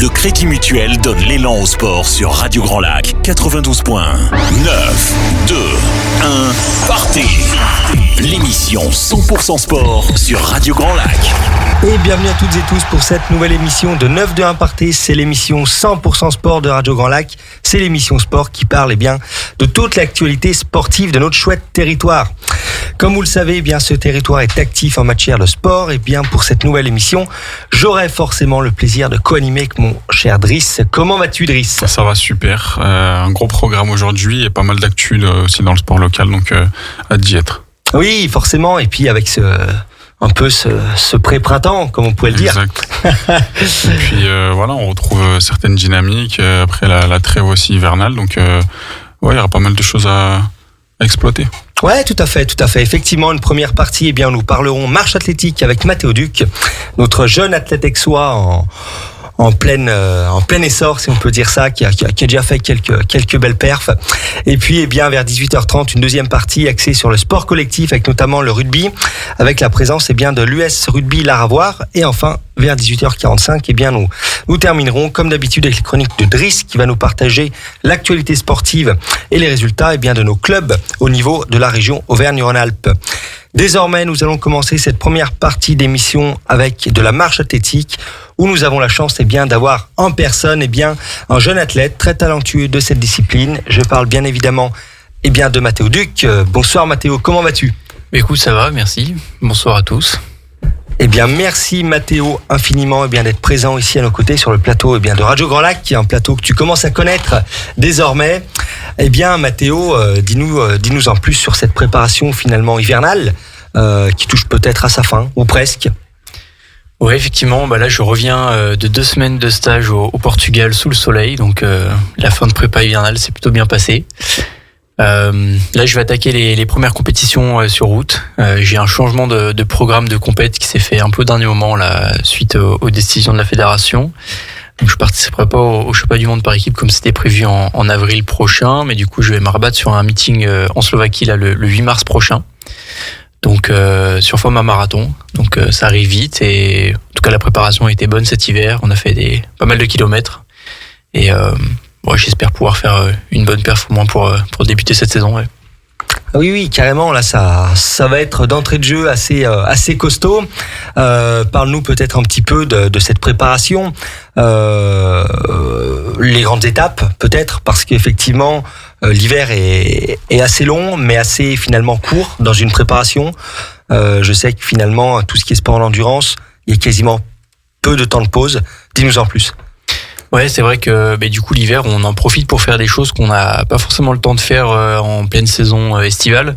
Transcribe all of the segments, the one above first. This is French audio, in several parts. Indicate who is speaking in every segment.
Speaker 1: Le Crédit Mutuel donne l'élan au sport sur Radio Grand Lac 92.1. 9, 2, 1, partez. L'émission 100% sport sur Radio Grand Lac.
Speaker 2: Et bienvenue à toutes et tous pour cette nouvelle émission de 9 de 1 partez. C'est l'émission 100% sport de Radio Grand Lac. C'est l'émission sport qui parle de toute l'actualité sportive de notre chouette territoire. Comme vous le savez, ce territoire est actif en matière de sport. Et pour cette nouvelle émission, j'aurai forcément le plaisir de co-animer avec mon cher Driss. Comment vas-tu, Driss ?
Speaker 3: Ça va super. Un gros programme aujourd'hui et pas mal d'actu aussi dans le sport local, donc hâte d'y être.
Speaker 2: Oui, forcément. Et puis avec ce pré-printemps, comme on pourrait le dire.
Speaker 3: Exact. Et puis on retrouve certaines dynamiques après la trêve aussi hivernale. Donc il y aura pas mal de choses à exploiter.
Speaker 2: Ouais, tout à fait. Effectivement, une première partie, nous parlerons marche athlétique avec Mathéo Duc, notre jeune athlète aixois en plein essor, si on peut dire ça, qui a déjà fait quelques belles perfs. Et puis, vers 18h30, une deuxième partie axée sur le sport collectif, avec notamment le rugby, avec la présence de l'US Rugby Laravoir. Et enfin, vers 18h45, nous terminerons, comme d'habitude, avec les chroniques de Driss, qui va nous partager l'actualité sportive et les résultats de nos clubs au niveau de la région Auvergne-Rhône-Alpes. Désormais, nous allons commencer cette première partie d'émission avec de la marche athlétique, où nous avons la chance d'avoir en personne un jeune athlète très talentueux de cette discipline. Je parle bien évidemment de Mathéo Duc. Bonsoir Mathéo, comment vas-tu ?
Speaker 4: Écoute, ça va, merci. Bonsoir à tous.
Speaker 2: Merci Mathéo infiniment d'être présent ici à nos côtés sur le plateau de Radio Grand Lac, qui est un plateau que tu commences à connaître désormais. Mathéo, dis-nous en plus sur cette préparation finalement hivernale qui touche peut-être à sa fin, ou presque.
Speaker 4: Oui, effectivement, là je reviens de 2 semaines de stage au Portugal sous le soleil, donc la fin de prépa hivernale s'est plutôt bien passée. Là je vais attaquer les premières compétitions sur route. J'ai un changement de programme de compète qui s'est fait un peu au dernier moment suite aux décisions de la fédération. Donc je participerai pas au championnat du monde par équipe comme c'était prévu en avril prochain, mais du coup je vais me rabattre sur un meeting en Slovaquie le 8 mars prochain. Donc sur format marathon, donc ça arrive vite et en tout cas la préparation a été bonne cet hiver. On a fait pas mal de kilomètres et j'espère pouvoir faire une bonne perf au moins pour débuter cette saison. Ouais.
Speaker 2: Oui, carrément. Là, ça va être d'entrée de jeu assez costaud. Parle-nous peut-être un petit peu de cette préparation, les grandes étapes peut-être, parce qu'effectivement l'hiver est assez long, mais assez finalement court dans une préparation. Je sais que finalement tout ce qui est sport en endurance, il y a quasiment peu de temps de pause. Dis-nous en plus.
Speaker 4: Ouais, c'est vrai que du coup l'hiver on en profite pour faire des choses qu'on n'a pas forcément le temps de faire en pleine saison estivale.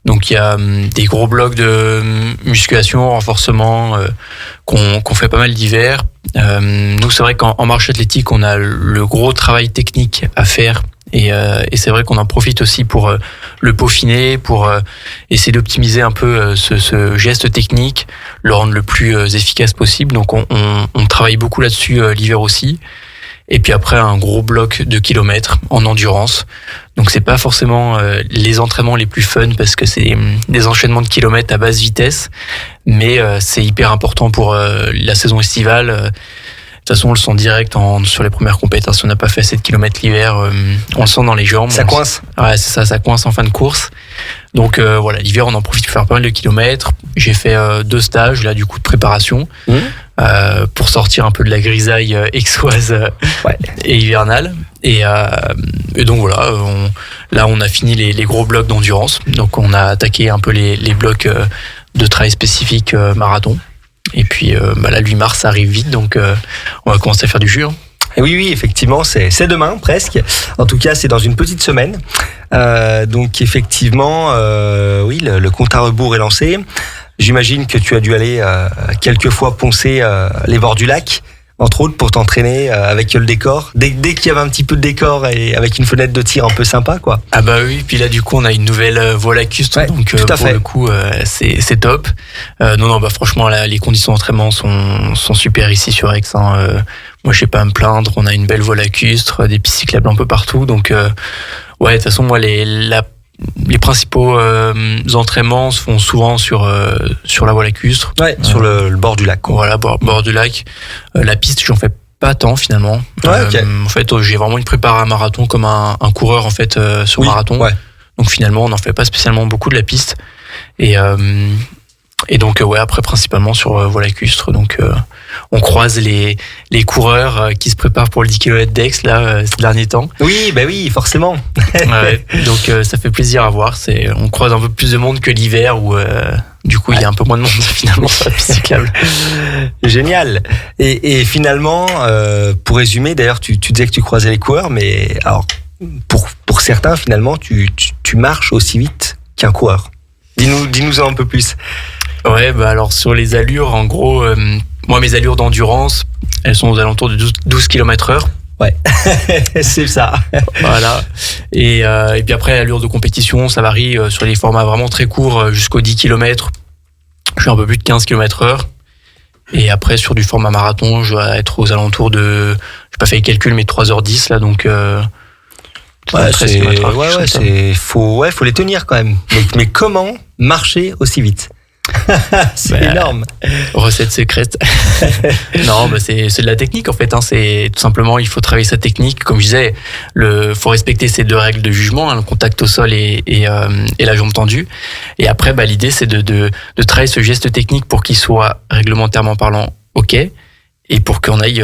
Speaker 4: Donc il y a des gros blocs de musculation, renforcement qu'on fait pas mal d'hiver. Nous c'est vrai qu'en marche athlétique on a le gros travail technique à faire et c'est vrai qu'on en profite aussi pour le peaufiner, pour essayer d'optimiser un peu ce geste technique, le rendre le plus efficace possible. Donc on travaille beaucoup là-dessus l'hiver aussi. Et puis après un gros bloc de kilomètres en endurance. Donc c'est pas forcément les entraînements les plus fun parce que c'est des enchaînements de kilomètres à basse vitesse, mais c'est hyper important pour la saison estivale. De toute façon on le sent direct sur les premières compétitions. Si on n'a pas fait assez de kilomètres l'hiver, on le sent dans les jambes.
Speaker 2: Ça coince.
Speaker 4: Ouais, c'est ça coince en fin de course. Donc l'hiver on en profite pour faire pas mal de kilomètres. J'ai fait 2 stages là du coup de préparation. Pour sortir un peu de la grisaille aixoise et hivernale. Et donc voilà, on a fini les gros blocs d'endurance. Donc on a attaqué un peu les blocs de travail spécifique marathon. Et puis là, le 8 mars, ça arrive vite, donc on va commencer à faire du jus.
Speaker 2: Oui, effectivement, c'est demain presque. En tout cas, c'est dans une petite semaine. Donc effectivement, le compte à rebours est lancé. J'imagine que tu as dû aller quelques fois poncer les bords du lac, entre autres pour t'entraîner avec le décor. Dès qu'il y avait un petit peu de décor et avec une fenêtre de tir un peu sympa, quoi.
Speaker 4: Ah bah oui, puis là du coup on a une nouvelle voie lacustre, donc pour le coup c'est top. Non, franchement là, les conditions d'entraînement sont super ici sur Aix. Moi je sais pas à me plaindre, on a une belle voie lacustre, des pistes cyclables un peu partout, donc de toute façon moi les principaux entraînements se font souvent sur la voie lacustre.
Speaker 2: Ouais, sur le bord du lac.
Speaker 4: Voilà, bord du lac. La piste, j'en fais pas tant finalement.
Speaker 2: Ouais, ok.
Speaker 4: En fait, j'ai vraiment une prépa à marathon comme un coureur en fait sur marathon.
Speaker 2: Ouais.
Speaker 4: Donc finalement, on n'en fait pas spécialement beaucoup de la piste. Et donc après principalement sur voie lacustre. Donc on croise les coureurs qui se préparent pour le 10 km d'Aix là ces derniers temps.
Speaker 2: Oui, oui, forcément.
Speaker 4: Ouais, donc ça fait plaisir à voir. On croise un peu plus de monde que l'hiver où du coup il y a un peu moins de monde finalement sur la piste cyclable.
Speaker 2: Génial. Et finalement, pour résumer, d'ailleurs, tu disais que tu croisais les coureurs, mais alors pour certains, finalement, tu marches aussi vite qu'un coureur. Dis-nous un peu plus.
Speaker 4: Ouais, alors sur les allures, en gros, moi mes allures d'endurance, elles sont aux alentours de 12 km/h.
Speaker 2: Ouais, c'est ça.
Speaker 4: Voilà. Et puis après, l'allure de compétition, ça varie sur les formats vraiment très courts jusqu'aux 10 km. Je suis un peu plus de 15 km/h. Et après, sur du format marathon, je dois être aux alentours de, j'ai pas fait les calculs, mais 3h10 là, donc.
Speaker 2: Faut les tenir quand même. Mais comment marcher aussi vite? C'est énorme.
Speaker 4: Recette secrète. Non, c'est de la technique en fait. C'est tout simplement, il faut travailler sa technique. Comme je disais, faut respecter ces 2 règles de jugement, le contact au sol et la jambe tendue. Et après, l'idée c'est de travailler ce geste technique pour qu'il soit réglementairement parlant ok. Et pour qu'on aille,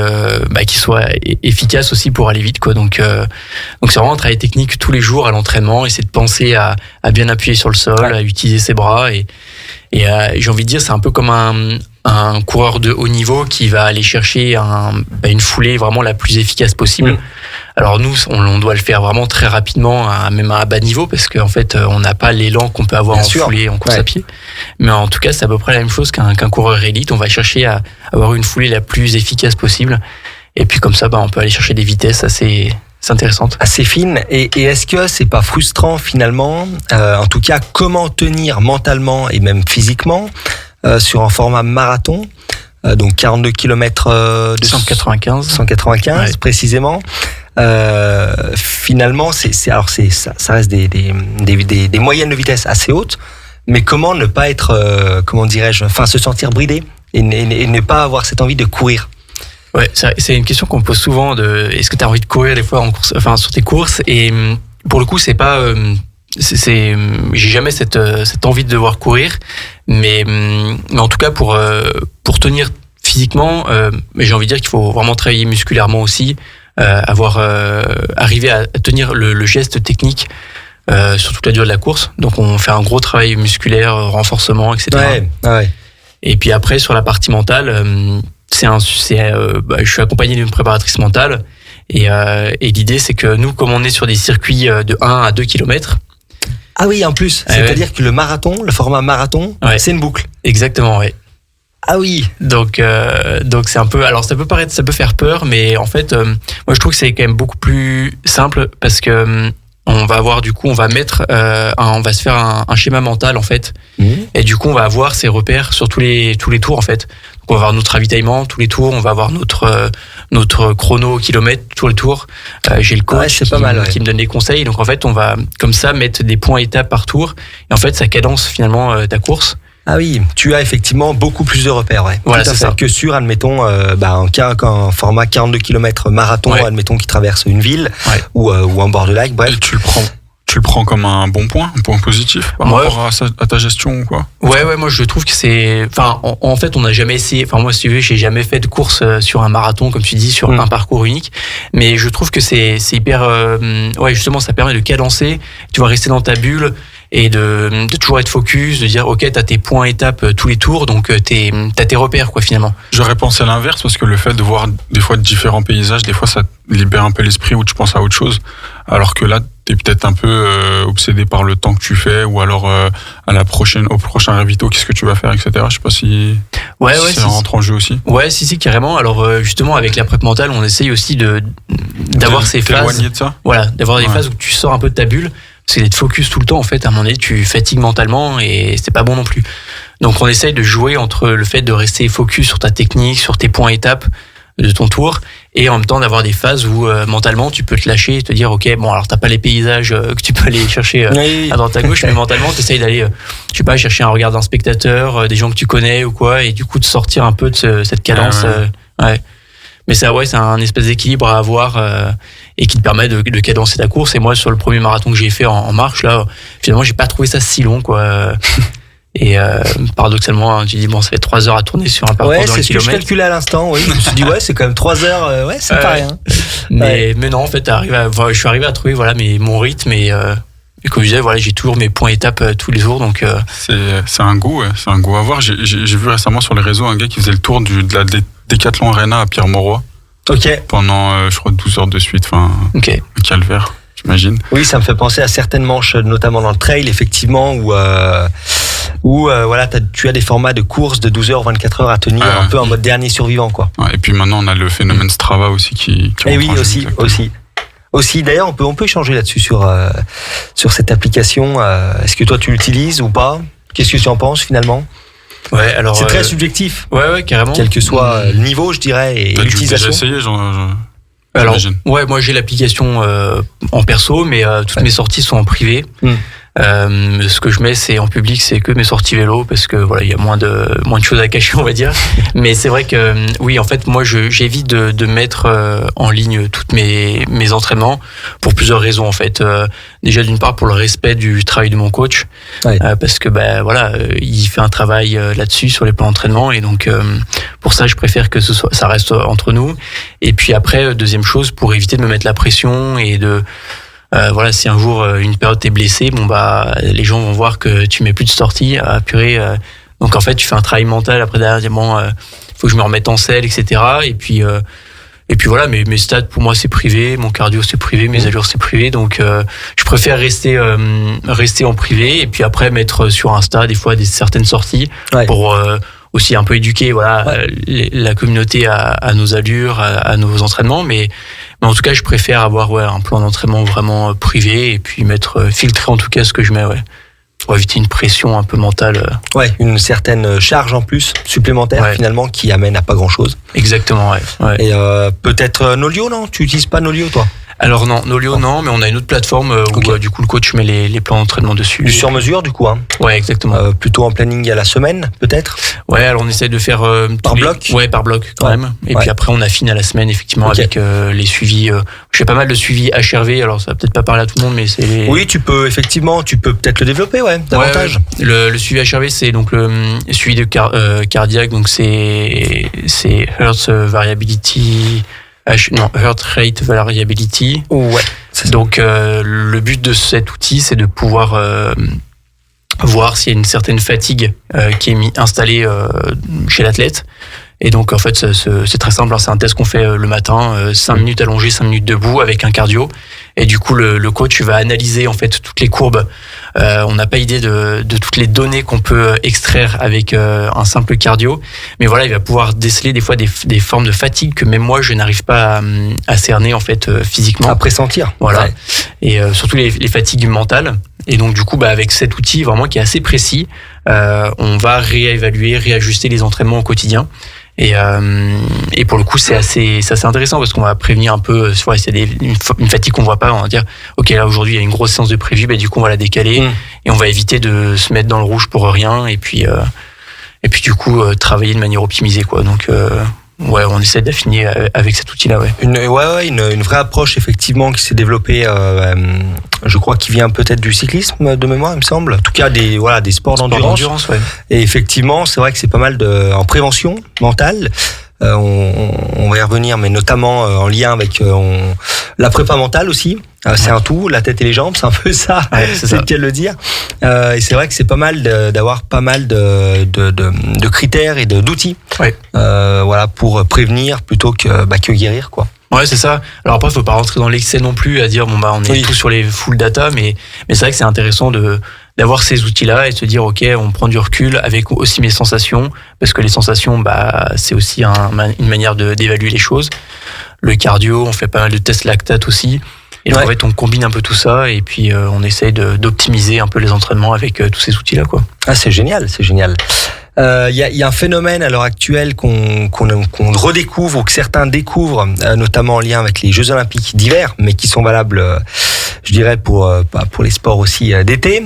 Speaker 4: qu'il soit efficace aussi pour aller vite, quoi. Donc c'est vraiment un travail technique tous les jours à l'entraînement, essayer de penser à bien appuyer sur le sol, à utiliser ses bras et j'ai envie de dire, c'est un peu comme un coureur de haut niveau qui va aller chercher une foulée vraiment la plus efficace possible. Alors nous, on doit le faire vraiment très rapidement, même à bas niveau, parce qu'en fait, on n'a pas l'élan qu'on peut avoir foulée, en course à pied. Mais en tout cas, c'est à peu près la même chose qu'un coureur élite. On va chercher à avoir une foulée la plus efficace possible. Et puis comme ça, on peut aller chercher des vitesses assez intéressantes.
Speaker 2: Assez fines. Et est-ce que c'est pas frustrant finalement, en tout cas, comment tenir mentalement et même physiquement sur un format marathon, donc 42 km de 195 précisément. Finalement, ça reste des moyennes de vitesse assez hautes, mais comment ne pas être, se sentir bridé et ne pas avoir cette envie de courir?
Speaker 4: Ouais, c'est une question qu'on me pose souvent est-ce que tu as envie de courir des fois en course, sur tes courses? Et pour le coup, c'est pas, j'ai jamais cette envie de devoir courir, mais en tout cas pour tenir physiquement, j'ai envie de dire qu'il faut vraiment travailler musculairement aussi, arriver à tenir le geste technique sur toute la durée de la course. Donc on fait un gros travail musculaire, renforcement, etc.
Speaker 2: Ouais.
Speaker 4: Et puis après sur la partie mentale, je suis accompagné d'une préparatrice mentale et l'idée c'est que nous, comme on est sur des circuits de 1 à 2 km.
Speaker 2: Ah oui, en plus, c'est-à-dire que le format marathon, c'est une boucle.
Speaker 4: Exactement, ouais.
Speaker 2: Ah oui.
Speaker 4: Donc c'est un peu, alors ça peut faire peur, mais en fait, moi je trouve que c'est quand même beaucoup plus simple parce que on va avoir on va se faire un schéma mental en fait, et du coup on va avoir ces repères sur tous les tours en fait. Donc on va avoir notre ravitaillement tous les tours, on va avoir notre chrono au kilomètre tous les tours. J'ai le coach qui me donne des conseils, donc en fait on va comme ça mettre des points étapes par tour, et en fait ça cadence finalement ta course.
Speaker 2: Ah oui, tu as effectivement beaucoup plus de repères, ouais.
Speaker 4: Voilà, c'est ça.
Speaker 2: Que sur, admettons, un format 42 km marathon, admettons, qui traverse une ville, ou un bord de lac, bref.
Speaker 3: Et tu le prends comme un bon point, un point positif par rapport à ta gestion ou quoi? Ouais,
Speaker 4: moi je trouve que c'est, en fait on n'a jamais essayé, moi si tu veux, j'ai jamais fait de course sur un marathon comme tu dis, sur un parcours unique, mais je trouve que c'est hyper, justement ça permet de cadencer, tu vas rester dans ta bulle et de toujours être focus, de dire ok, t'as tes points étapes tous les tours, donc t'as tes repères quoi finalement.
Speaker 3: J'aurais pensé à l'inverse, parce que le fait de voir des fois différents paysages, des fois ça libère un peu l'esprit où tu penses à autre chose, alors que là t'es peut-être un peu obsédé par le temps que tu fais, ou alors au prochain ravito, qu'est-ce que tu vas faire, etc. Je sais pas si ça rentre en jeu aussi. Ouais,
Speaker 4: si, carrément. Alors justement avec la prep mentale, on essaye aussi d'avoir ces phases,
Speaker 3: de ça.
Speaker 4: Voilà, d'avoir des phases où tu sors un peu de ta bulle. C'est d'être focus tout le temps, en fait, à un moment donné, tu fatigues mentalement et c'est pas bon non plus. Donc on essaye de jouer entre le fait de rester focus sur ta technique, sur tes points étapes de ton tour, et en même temps d'avoir des phases où mentalement tu peux te lâcher et te dire ok, bon alors t'as pas les paysages que tu peux aller chercher à droite à gauche, mais mentalement t'essayes d'aller chercher un regard d'un spectateur, des gens que tu connais ou quoi, et du coup de sortir un peu de cette cadence. Mais c'est un espèce d'équilibre à avoir et qui te permet de cadencer ta course. Et moi, sur le premier marathon que j'ai fait en marche, là, finalement, j'ai pas trouvé ça si long, quoi. Et paradoxalement, tu dis bon, ça fait 3 heures à tourner sur un parcours de 1
Speaker 2: c'est ce que je
Speaker 4: kilomètre.
Speaker 2: calculais à l'instant. Oui, je me suis dit c'est quand même 3 heures. C'est pas rien.
Speaker 4: Mais non, en fait, je suis arrivé à trouver mon rythme et comme je disais, voilà, j'ai toujours mes points étapes tous les jours, donc.
Speaker 3: C'est un goût, c'est un goût à voir. J'ai vu récemment sur les réseaux un gars qui faisait le tour de la Décathlon Arena à Pierre-Mauroy.
Speaker 2: Ok.
Speaker 3: Pendant, je crois, 12 heures de suite. Enfin,
Speaker 4: ok.
Speaker 3: Un calvaire, j'imagine.
Speaker 2: Oui, ça me fait penser à certaines manches, notamment dans le trail, effectivement, où voilà, tu as des formats de course de 12 heures, 24 heures à tenir, un peu en mode dernier survivant, quoi.
Speaker 3: Ouais, et puis maintenant, on a le phénomène Strava aussi qui
Speaker 2: Et oui, aussi. D'ailleurs, on peut échanger là-dessus sur cette application. Est-ce que toi, tu l'utilises ou pas? Qu'est-ce que tu en penses, finalement?
Speaker 4: Ouais, alors.
Speaker 2: C'est très subjectif.
Speaker 4: Ouais, carrément.
Speaker 2: Quel que soit le niveau, je dirais, et l'utilisation.
Speaker 3: T'as déjà essayé,
Speaker 4: Alors, ouais, moi j'ai l'application en perso, mais toutes mes sorties sont en privé. Ce que je mets, c'est en public, c'est que mes sorties vélo, parce que voilà, il y a moins de choses à cacher, on va dire. Mais c'est vrai que oui, en fait, moi, j'évite de mettre en ligne toutes mes entraînements pour plusieurs raisons, en fait. Déjà, d'une part, pour le respect du travail de mon coach, parce que voilà, il fait un travail là-dessus sur les plans d'entraînement, et donc pour ça, je préfère que ça reste entre nous. Et puis après, deuxième chose, pour éviter de me mettre la pression et voilà, si un jour une période t'es blessé, les gens vont voir que tu mets plus de sorties à purée. Donc en fait, tu fais un travail mental après derrière, faut que je me remette en selle, etc. Et puis voilà, mes stats pour moi c'est privé, mon cardio c'est privé, mes allures c'est privé, donc je préfère rester en privé et puis après mettre sur Insta des fois certaines sorties pour aussi un peu éduquer la communauté à nos allures, à nos entraînements, mais en tout cas je préfère avoir un plan d'entraînement vraiment privé et puis filtrer en tout cas ce que je mets, pour éviter une pression un peu mentale.
Speaker 2: Une certaine charge en plus supplémentaire finalement qui amène à pas grand chose.
Speaker 4: Exactement, ouais.
Speaker 2: Et peut-être Nolio, non? Tu utilises pas Nolio, toi?
Speaker 4: Alors non, Nolio non, mais on a une autre plateforme où du coup le coach met les plans d'entraînement dessus.
Speaker 2: Du sur-mesure du coup, hein.
Speaker 4: Ouais, exactement.
Speaker 2: Plutôt en planning à la semaine, peut-être?
Speaker 4: Ouais, alors on essaie de faire
Speaker 2: par bloc.
Speaker 4: Ouais, par bloc quand même. Et puis après on affine à la semaine effectivement avec les suivis. Je fais pas mal de suivis HRV, alors ça va peut-être pas parler à tout le monde, mais c'est les...
Speaker 2: Oui, tu peux peut-être le développer, davantage.
Speaker 4: Ouais. Le suivi HRV, c'est donc le suivi de cardiaque, donc c'est Heart Variability. Heart Rate Variability.
Speaker 2: Ouais.
Speaker 4: Donc le but de cet outil, c'est de pouvoir voir s'il y a une certaine fatigue qui est installée chez l'athlète. Et donc en fait c'est très simple, c'est un test qu'on fait le matin, 5 minutes allongé, 5 minutes debout avec un cardio. Et du coup le coach va analyser en fait toutes les courbes. On n'a pas idée de toutes les données qu'on peut extraire avec un simple cardio, mais voilà, il va pouvoir déceler des fois des formes de fatigue que même moi je n'arrive pas à cerner en fait physiquement.
Speaker 2: À pressentir.
Speaker 4: Voilà. Et surtout les fatigues mentales. Et donc du coup avec cet outil vraiment qui est assez précis, on va réévaluer, réajuster les entraînements au quotidien. Et pour le coup c'est assez intéressant parce qu'on va prévenir un peu s'il y a une fatigue qu'on voit pas, on va dire ok, là aujourd'hui il y a une grosse séance de prévu, du coup on va la décaler et on va éviter de se mettre dans le rouge pour rien et puis du coup travailler de manière optimisée, quoi. Donc on essaie d'affiner avec cet outil-là,
Speaker 2: une vraie approche effectivement qui s'est développée, je crois, qui vient peut-être du cyclisme de mémoire, il me semble. En tout cas des sports d'endurance. Et effectivement, c'est vrai que c'est pas mal en prévention mentale. On va y revenir, mais notamment en lien avec la prépa mentale aussi. C'est un tout, la tête et les jambes, c'est un peu ça, c'est le cas de le dire. Et c'est vrai que c'est pas mal d'avoir pas mal de critères et d'outils, pour prévenir plutôt que guérir, quoi.
Speaker 4: Ouais, c'est ça. Alors après, faut pas rentrer dans l'excès non plus à dire on est tous sur les full data, mais c'est vrai que c'est intéressant d'avoir ces outils-là et de se dire ok, on prend du recul avec aussi mes sensations, parce que les sensations, c'est aussi une manière d'évaluer les choses. Le cardio, on fait pas mal de tests lactate aussi. Et donc, en fait, on combine un peu tout ça et puis on essaye d'optimiser un peu les entraînements avec tous ces outils-là, quoi.
Speaker 2: Ah, c'est génial. Il y a un phénomène à l'heure actuelle qu'on redécouvre ou que certains découvrent, notamment en lien avec les Jeux Olympiques d'hiver, mais qui sont valables, je dirais, pour les sports aussi d'été,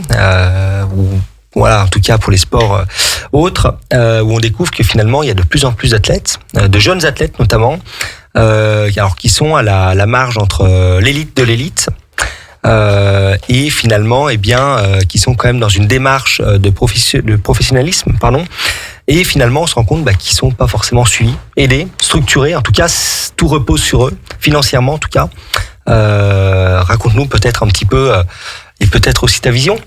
Speaker 2: ou en tout cas pour les sports autres, où on découvre que finalement il y a de plus en plus d'athlètes, de jeunes athlètes notamment, alors qui sont à la marge entre l'élite de l'élite. Et finalement, qui sont quand même dans une démarche de professionnalisme, Et finalement, on se rend compte qu'ils sont pas forcément suivis, aidés, structurés. En tout cas, tout repose sur eux, financièrement en tout cas. Raconte-nous peut-être un petit peu, et peut-être aussi ta vision.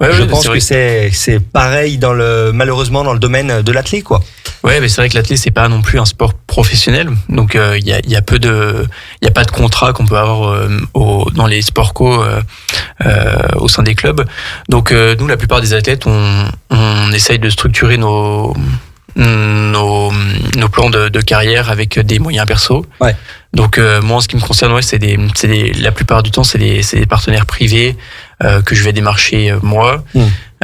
Speaker 2: Je pense que c'est pareil malheureusement dans le domaine de l'athlé, quoi.
Speaker 4: Ouais, mais c'est vrai que l'athlé c'est pas non plus un sport professionnel, donc il y a pas de contrat qu'on peut avoir dans les sports co au sein des clubs. Donc nous, la plupart des athlètes, on essaye de structurer nos plans de carrière avec des moyens perso.
Speaker 2: Ouais.
Speaker 4: Donc moi, en ce qui me concerne, la plupart du temps, c'est des partenaires privés que je vais démarcher moi.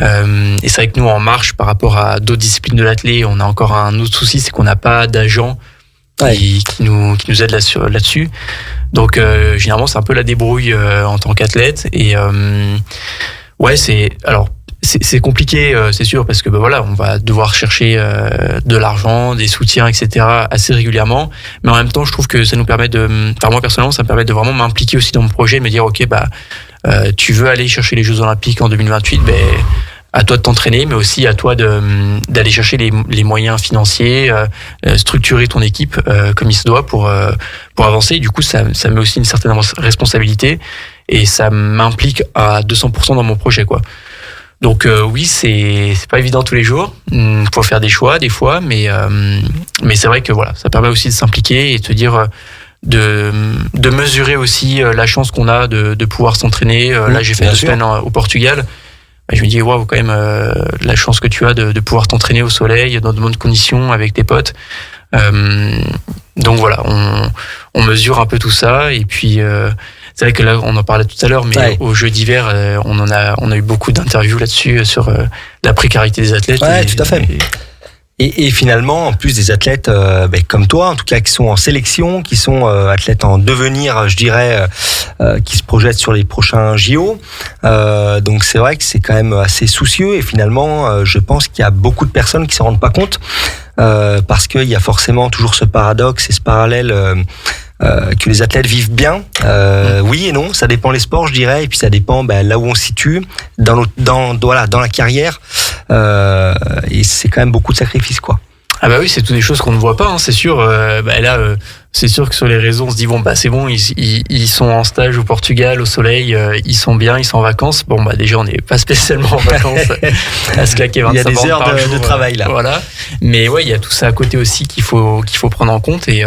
Speaker 4: Et c'est vrai que nous, en marche par rapport à d'autres disciplines de l'athlé, on a encore un autre souci, c'est qu'on n'a pas d'agent qui nous aide là-dessus. Donc généralement, c'est un peu la débrouille en tant qu'athlète. Et c'est compliqué, c'est sûr, parce que on va devoir chercher de l'argent, des soutiens, etc. assez régulièrement. Mais en même temps, je trouve que ça nous permet moi personnellement, ça me permet de vraiment m'impliquer aussi dans mon projet, de me dire ok, tu veux aller chercher les Jeux Olympiques en 2028, à toi de t'entraîner, mais aussi à toi d'aller chercher les moyens financiers, structurer ton équipe comme il se doit pour avancer. Et du coup, ça met aussi une certaine responsabilité et ça m'implique à 200% dans mon projet, quoi. Donc oui, c'est pas évident tous les jours. Faut faire des choix des fois, mais c'est vrai que ça permet aussi de s'impliquer et de se dire de mesurer aussi la chance qu'on a de pouvoir s'entraîner. Là, j'ai fait 2 semaines au Portugal. Je me dis waouh, quand même la chance que tu as de pouvoir t'entraîner au soleil dans de bonnes conditions avec tes potes. Donc voilà, on mesure un peu tout ça et puis c'est vrai que là on en parlait tout à l'heure, mais aux Jeux d'hiver on a eu beaucoup d'interviews là-dessus sur la précarité des athlètes.
Speaker 2: Ouais, tout à fait. Et finalement, en plus des athlètes comme toi, en tout cas qui sont en sélection, qui sont athlètes en devenir, je dirais, qui se projettent sur les prochains JO. Donc c'est vrai que c'est quand même assez soucieux et finalement, je pense qu'il y a beaucoup de personnes qui s'en rendent pas compte parce qu'il y a forcément toujours ce paradoxe et ce parallèle que les athlètes vivent bien. Oui et non, ça dépend les sports, je dirais, et puis ça dépend là où on se situe dans la carrière. Et c'est quand même beaucoup de sacrifices, quoi.
Speaker 4: Ah oui, c'est toutes des choses qu'on ne voit pas, c'est sûr. C'est sûr que sur les réseaux, on se dit c'est bon, ils sont en stage au Portugal, au soleil, ils sont bien, ils sont en vacances. Déjà, on n'est pas spécialement en vacances à se claquer 25
Speaker 2: il y a des heures
Speaker 4: par jour,
Speaker 2: de travail là.
Speaker 4: Voilà. Mais il y a tout ça à côté aussi qu'il faut prendre en compte et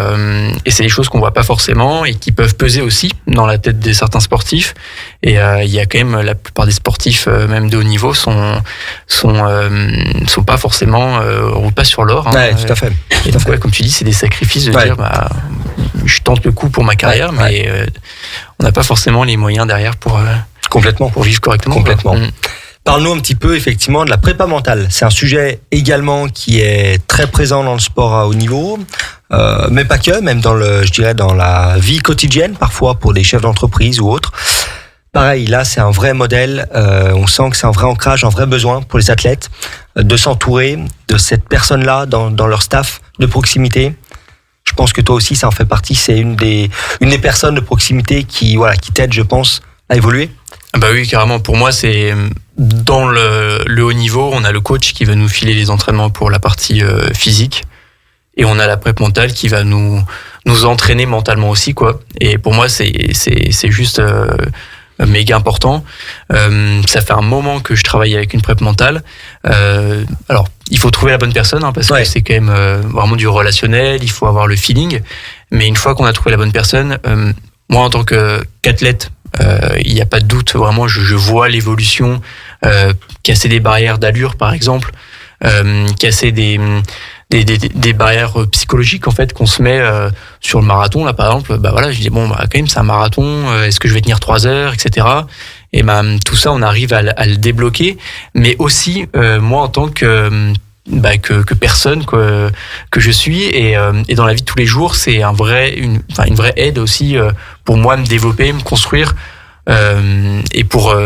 Speaker 4: c'est des choses qu'on voit pas forcément et qui peuvent peser aussi dans la tête de certains sportifs. Et il y a quand même la plupart des sportifs, même de haut niveau, sont pas forcément roulent pas sur l'or.
Speaker 2: Ouais, tout à fait.
Speaker 4: Et donc, comme tu dis, c'est des sacrifices de dire je tente le coup pour ma carrière, mais on n'a pas forcément les moyens derrière pour vivre correctement.
Speaker 2: Complètement. Parle-nous un petit peu effectivement de la prépa mentale. C'est un sujet également qui est très présent dans le sport à haut niveau, mais pas que, même dans la vie quotidienne, parfois pour des chefs d'entreprise ou autres. Pareil, là, c'est un vrai modèle. On sent que c'est un vrai ancrage, un vrai besoin pour les athlètes de s'entourer de cette personne-là dans leur staff de proximité. Je pense que toi aussi, ça en fait partie. C'est une des personnes de proximité qui t'aide, je pense, à évoluer.
Speaker 4: Oui, carrément. Pour moi, c'est dans le haut niveau, on a le coach qui va nous filer les entraînements pour la partie physique, et on a la prep mentale qui va nous entraîner mentalement aussi, quoi. Et pour moi, c'est juste méga important. Ça fait un moment que je travaille avec une prep mentale. Alors, il faut trouver la bonne personne, parce que c'est quand même vraiment du relationnel. Il faut avoir le feeling. Mais une fois qu'on a trouvé la bonne personne, moi en tant qu'athlète, il n'y a pas de doute. Vraiment, je vois l'évolution. Casser des barrières d'allure, par exemple. Casser des barrières psychologiques en fait qu'on se met sur le marathon là par exemple. Je dis quand même c'est un marathon, est-ce que je vais tenir 3 heures, etc. Et tout ça on arrive à le débloquer, mais aussi moi en tant que personne que je suis et dans la vie de tous les jours, c'est une vraie aide aussi pour moi me développer, me construire. Et pour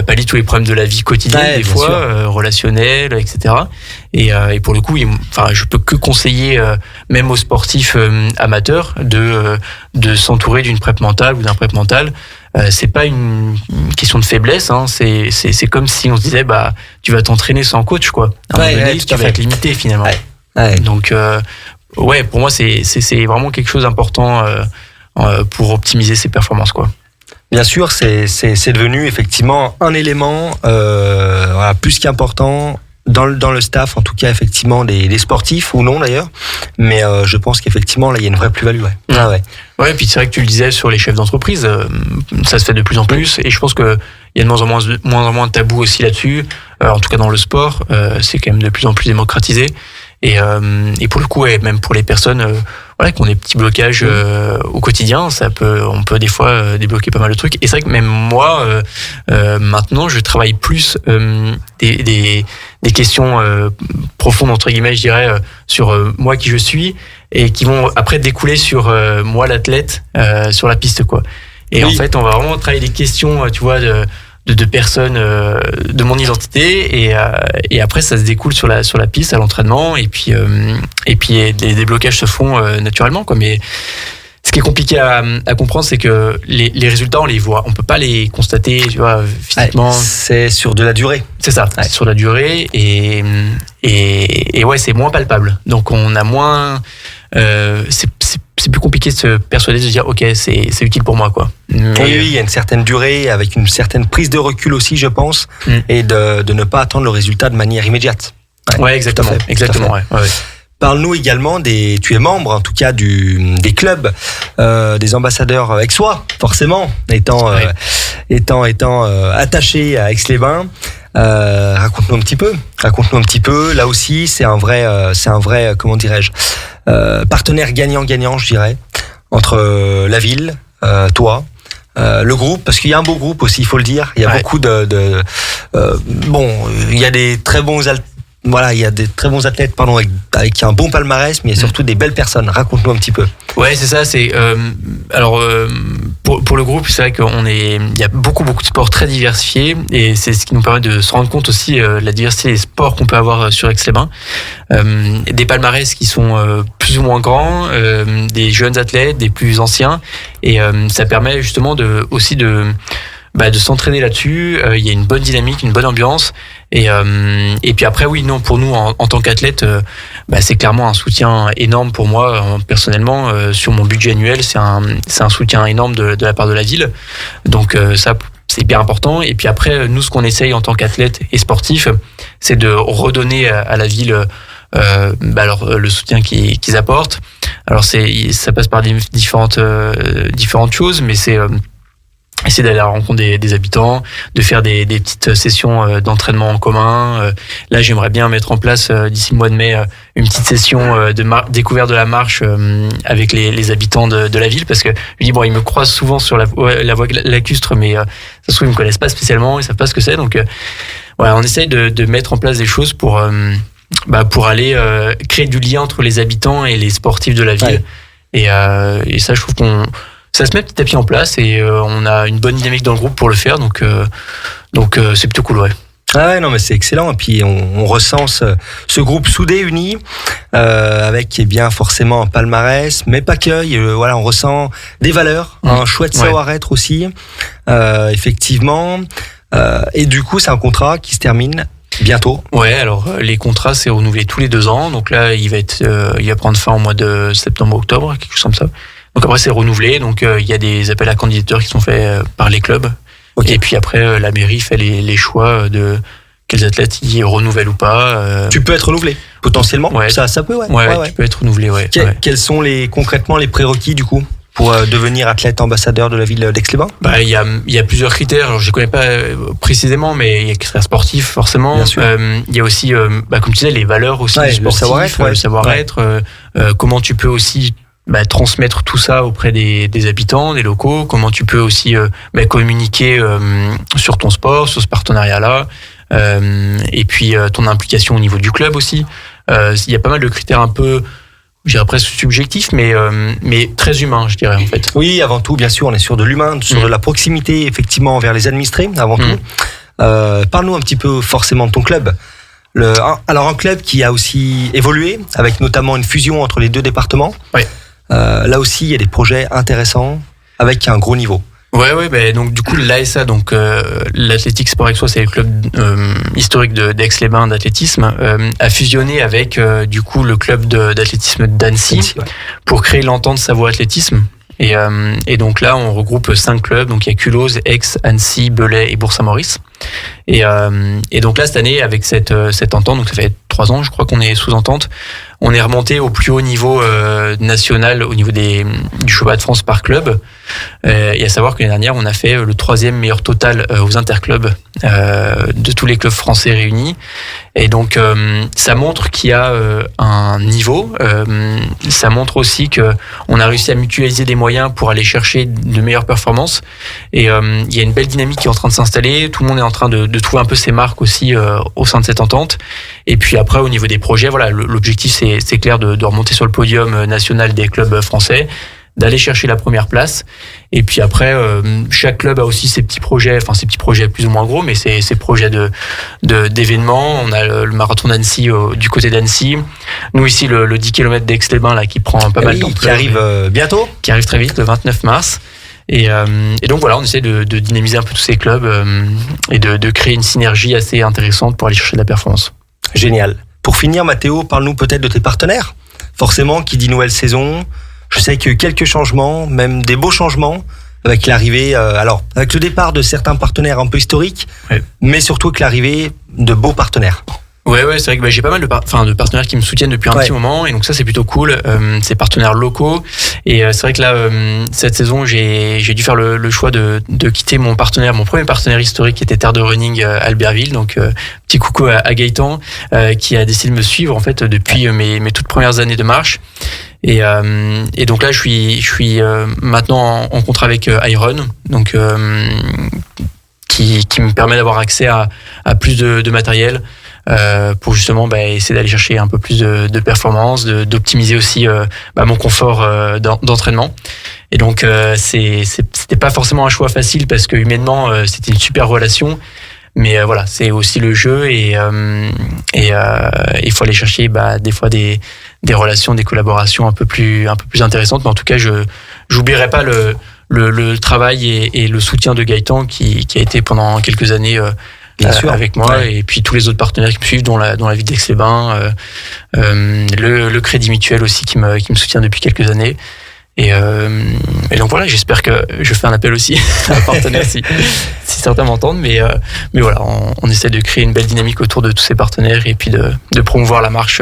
Speaker 4: pallier tous les problèmes de la vie quotidienne, des fois relationnels, etc. Et pour le coup, je peux que conseiller, même aux sportifs amateurs, de s'entourer d'une prep mentale ou d'un prep mental. C'est pas une question de faiblesse, hein. C'est comme si on se disait, tu vas t'entraîner sans coach, quoi. À un moment donné, tu vas être limité finalement.
Speaker 2: Ouais.
Speaker 4: Donc, pour moi, c'est vraiment quelque chose d'important pour optimiser ses performances, quoi.
Speaker 2: Bien sûr, c'est devenu effectivement un élément plus qu'important dans le staff, en tout cas effectivement des sportifs ou non d'ailleurs, mais je pense qu'effectivement là il y a une vraie plus-value.
Speaker 4: Ouais, puis c'est vrai que tu le disais sur les chefs d'entreprise, ça se fait de plus en plus, et je pense que il y a de moins en moins de tabous aussi là-dessus. En tout cas dans le sport, c'est quand même de plus en plus démocratisé. Et pour le coup, même pour les personnes qui ont des petits blocages au quotidien, on peut des fois débloquer pas mal de trucs. Et c'est vrai que même moi, maintenant, je travaille plus des questions profondes, entre guillemets, je dirais, sur moi qui je suis, et qui vont après découler sur moi l'athlète sur la piste, quoi. Et en fait, on va vraiment travailler des questions, tu vois, de personnes, de mon identité, et après ça se découle sur la piste, à l'entraînement, et puis des déblocages se font naturellement, quoi. Mais ce qui est compliqué à comprendre, c'est que les résultats, on les voit, on peut pas les constater, tu vois, physiquement.
Speaker 2: C'est sur de la durée.
Speaker 4: C'est ça, c'est sur la durée, et c'est moins palpable. Donc on a moins, c'est plus compliqué de se persuader, de se dire ok, c'est utile pour moi, quoi. Mais
Speaker 2: oui, il y a une certaine durée, avec une certaine prise de recul aussi, je pense, et de ne pas attendre le résultat de manière immédiate.
Speaker 4: Ouais, exactement. Ouais.
Speaker 2: Parle-nous également tu es membre en tout cas des clubs, des ambassadeurs aixois, forcément, étant attaché à Aix-les-Bains. Raconte-nous un petit peu. Là aussi, c'est un vrai, comment dirais-je, partenaire gagnant-gagnant, je dirais, entre la ville, toi, le groupe, parce qu'il y a un beau groupe aussi, il faut le dire. Il y a beaucoup il y a des très bons athlètes, avec un bon palmarès, mais il y a surtout des belles personnes. Raconte-nous un petit peu.
Speaker 4: Ouais, c'est ça. Pour le groupe, c'est vrai il y a beaucoup de sports très diversifiés, et c'est ce qui nous permet de se rendre compte aussi de la diversité des sports qu'on peut avoir sur Aix-les-Bains. Des palmarès qui sont plus ou moins grands, des jeunes athlètes, des plus anciens, et ça permet justement de s'entraîner là-dessus. Il y a une bonne dynamique, une bonne ambiance, et puis après, pour nous en tant qu'athlète, c'est clairement un soutien énorme pour moi personnellement. Sur mon budget annuel, c'est un soutien énorme de la part de la ville, donc ça c'est hyper important. Et puis après, nous, ce qu'on essaye en tant qu'athlète et sportif, c'est de redonner à la ville le soutien qu'ils apportent. Alors ça passe par différentes choses, mais c'est essayer d'aller à la rencontre des habitants, de faire des petites sessions d'entraînement en commun. Là, j'aimerais bien mettre en place d'ici le mois de mai une petite session de découverte de la marche avec les habitants de la ville, parce que je dis ils me croisent souvent sur la voie lacustre, mais ça se trouve ils me connaissent pas spécialement, ils savent pas ce que c'est. Donc on essaye de mettre en place des choses pour aller créer du lien entre les habitants et les sportifs de la ville. Et ça, je trouve ça se met petit à petit en place, et on a une bonne dynamique dans le groupe pour le faire, donc c'est plutôt cool, ouais.
Speaker 2: Ah ouais, non, mais c'est excellent. Et puis on ressent ce groupe soudé, uni, avec forcément un palmarès, mais pas que. On ressent des valeurs, un chouette savoir-être aussi, effectivement. Et du coup, c'est un contrat qui se termine bientôt. Ouais,
Speaker 4: alors les contrats, c'est renouvelé tous les 2 ans. Donc là, il va prendre fin au mois de septembre-octobre, quelque chose comme ça. Donc après, c'est renouvelé. Donc il y a des appels à candidature qui sont faits par les clubs. Okay. Et puis après, la mairie fait les choix de quels athlètes y renouvellent ou pas.
Speaker 2: Tu peux être renouvelé potentiellement. Ouais. Ça peut.
Speaker 4: Tu peux être renouvelé. Ouais.
Speaker 2: Quels sont concrètement les prérequis du coup pour devenir athlète ambassadeur de la ville d'Aix-les-Bains?
Speaker 4: Il y a plusieurs critères. Alors, je connais pas précisément, mais il y a critères sportifs forcément.
Speaker 2: Bien sûr.
Speaker 4: Il y a aussi, comme tu disais, les valeurs aussi du sportif, le savoir-être. Comment tu peux aussi transmettre tout ça auprès des habitants, des locaux. Comment tu peux aussi communiquer sur ton sport, sur ce partenariat-là. Et puis ton implication au niveau du club aussi. Il y a pas mal de critères un peu, je dirais presque subjectifs, mais très humains, je dirais en fait.
Speaker 2: Oui, avant tout, bien sûr, on est sur de l'humain, sur de la proximité, effectivement, envers les administrés, avant tout. Parle-nous un petit peu forcément de ton club. Alors un club qui a aussi évolué, avec notamment une fusion entre les deux départements.
Speaker 4: Oui.
Speaker 2: Là aussi, il y a des projets intéressants, avec un gros niveau.
Speaker 4: Ouais, donc du coup l'ASA, donc l'Athletic Sport Aixois, c'est le club historique d'Aix-les-Bains d'athlétisme, a fusionné avec du coup le club d'athlétisme d'Annecy pour créer l'entente Savoie Athlétisme. Et donc là, on regroupe 5 clubs. Donc il y a Culose, Aix, Annecy, Belay et Bourg-Saint-Maurice. Et donc là, cette année, avec cette entente, donc ça fait 3 ans, je crois qu'on est sous entente, on est remonté au plus haut niveau national, au niveau du championnat de France par club. Et à savoir que l'année dernière, on a fait le 3e meilleur total aux interclubs de tous les clubs français réunis. Et donc, ça montre qu'il y a un niveau. Ça montre aussi que on a réussi à mutualiser des moyens pour aller chercher de meilleures performances. Et il y a une belle dynamique qui est en train de s'installer. Tout le monde est en train de trouver un peu ses marques aussi au sein de cette entente. Et puis après, au niveau des projets, voilà, l'objectif c'est clair de remonter sur le podium national des clubs français, d'aller chercher la première place. Et puis après, chaque club a aussi ses petits projets plus ou moins gros, mais ses projets d'événements. On a le marathon d'Annecy du côté d'Annecy. Nous ici, le 10 km d'Aix-les-Bains là, qui prend pas mal d'ampleur.
Speaker 2: Qui arrive bientôt.
Speaker 4: Qui arrive très vite, le 29 mars. Et donc voilà, on essaie de dynamiser un peu tous ces clubs et de créer une synergie assez intéressante pour aller chercher de la performance.
Speaker 2: Génial. Pour finir, Mathéo, parle-nous peut-être de tes partenaires. Forcément, qui dit nouvelle saison, je sais qu'il y a eu quelques changements, même des beaux changements, avec l'arrivée, avec le départ de certains partenaires un peu historiques, mais surtout avec l'arrivée de beaux partenaires.
Speaker 4: Ouais, c'est vrai que j'ai pas mal de partenaires qui me soutiennent depuis un petit moment, et donc ça c'est plutôt cool. Ces partenaires locaux, et c'est vrai que là cette saison j'ai dû faire le choix de quitter mon premier partenaire historique qui était Terre de Running Albertville. Donc petit coucou à Gaëtan qui a décidé de me suivre en fait depuis mes toutes premières années de marche. Et donc là je suis maintenant en contrat avec Iron, donc qui me permet d'avoir accès à plus de matériel. Pour justement essayer d'aller chercher un peu plus de performance, d'optimiser aussi mon confort d'entraînement. Et donc c'était pas forcément un choix facile parce que humainement c'était une super relation, mais voilà, c'est aussi le jeu et il faut aller chercher des fois des relations, des collaborations un peu plus intéressantes. Mais en tout cas, je j'oublierai pas le travail et le soutien de Gaëtan qui a été pendant quelques années bien sûr, avec moi, et puis tous les autres partenaires qui me suivent, dont la ville d'Aix-les-Bains, le Crédit Mutuel aussi qui me soutient depuis quelques années. Et donc voilà, j'espère que je fais un appel aussi à un partenaire si certains m'entendent, mais voilà, on essaie de créer une belle dynamique autour de tous ces partenaires et puis de promouvoir la marche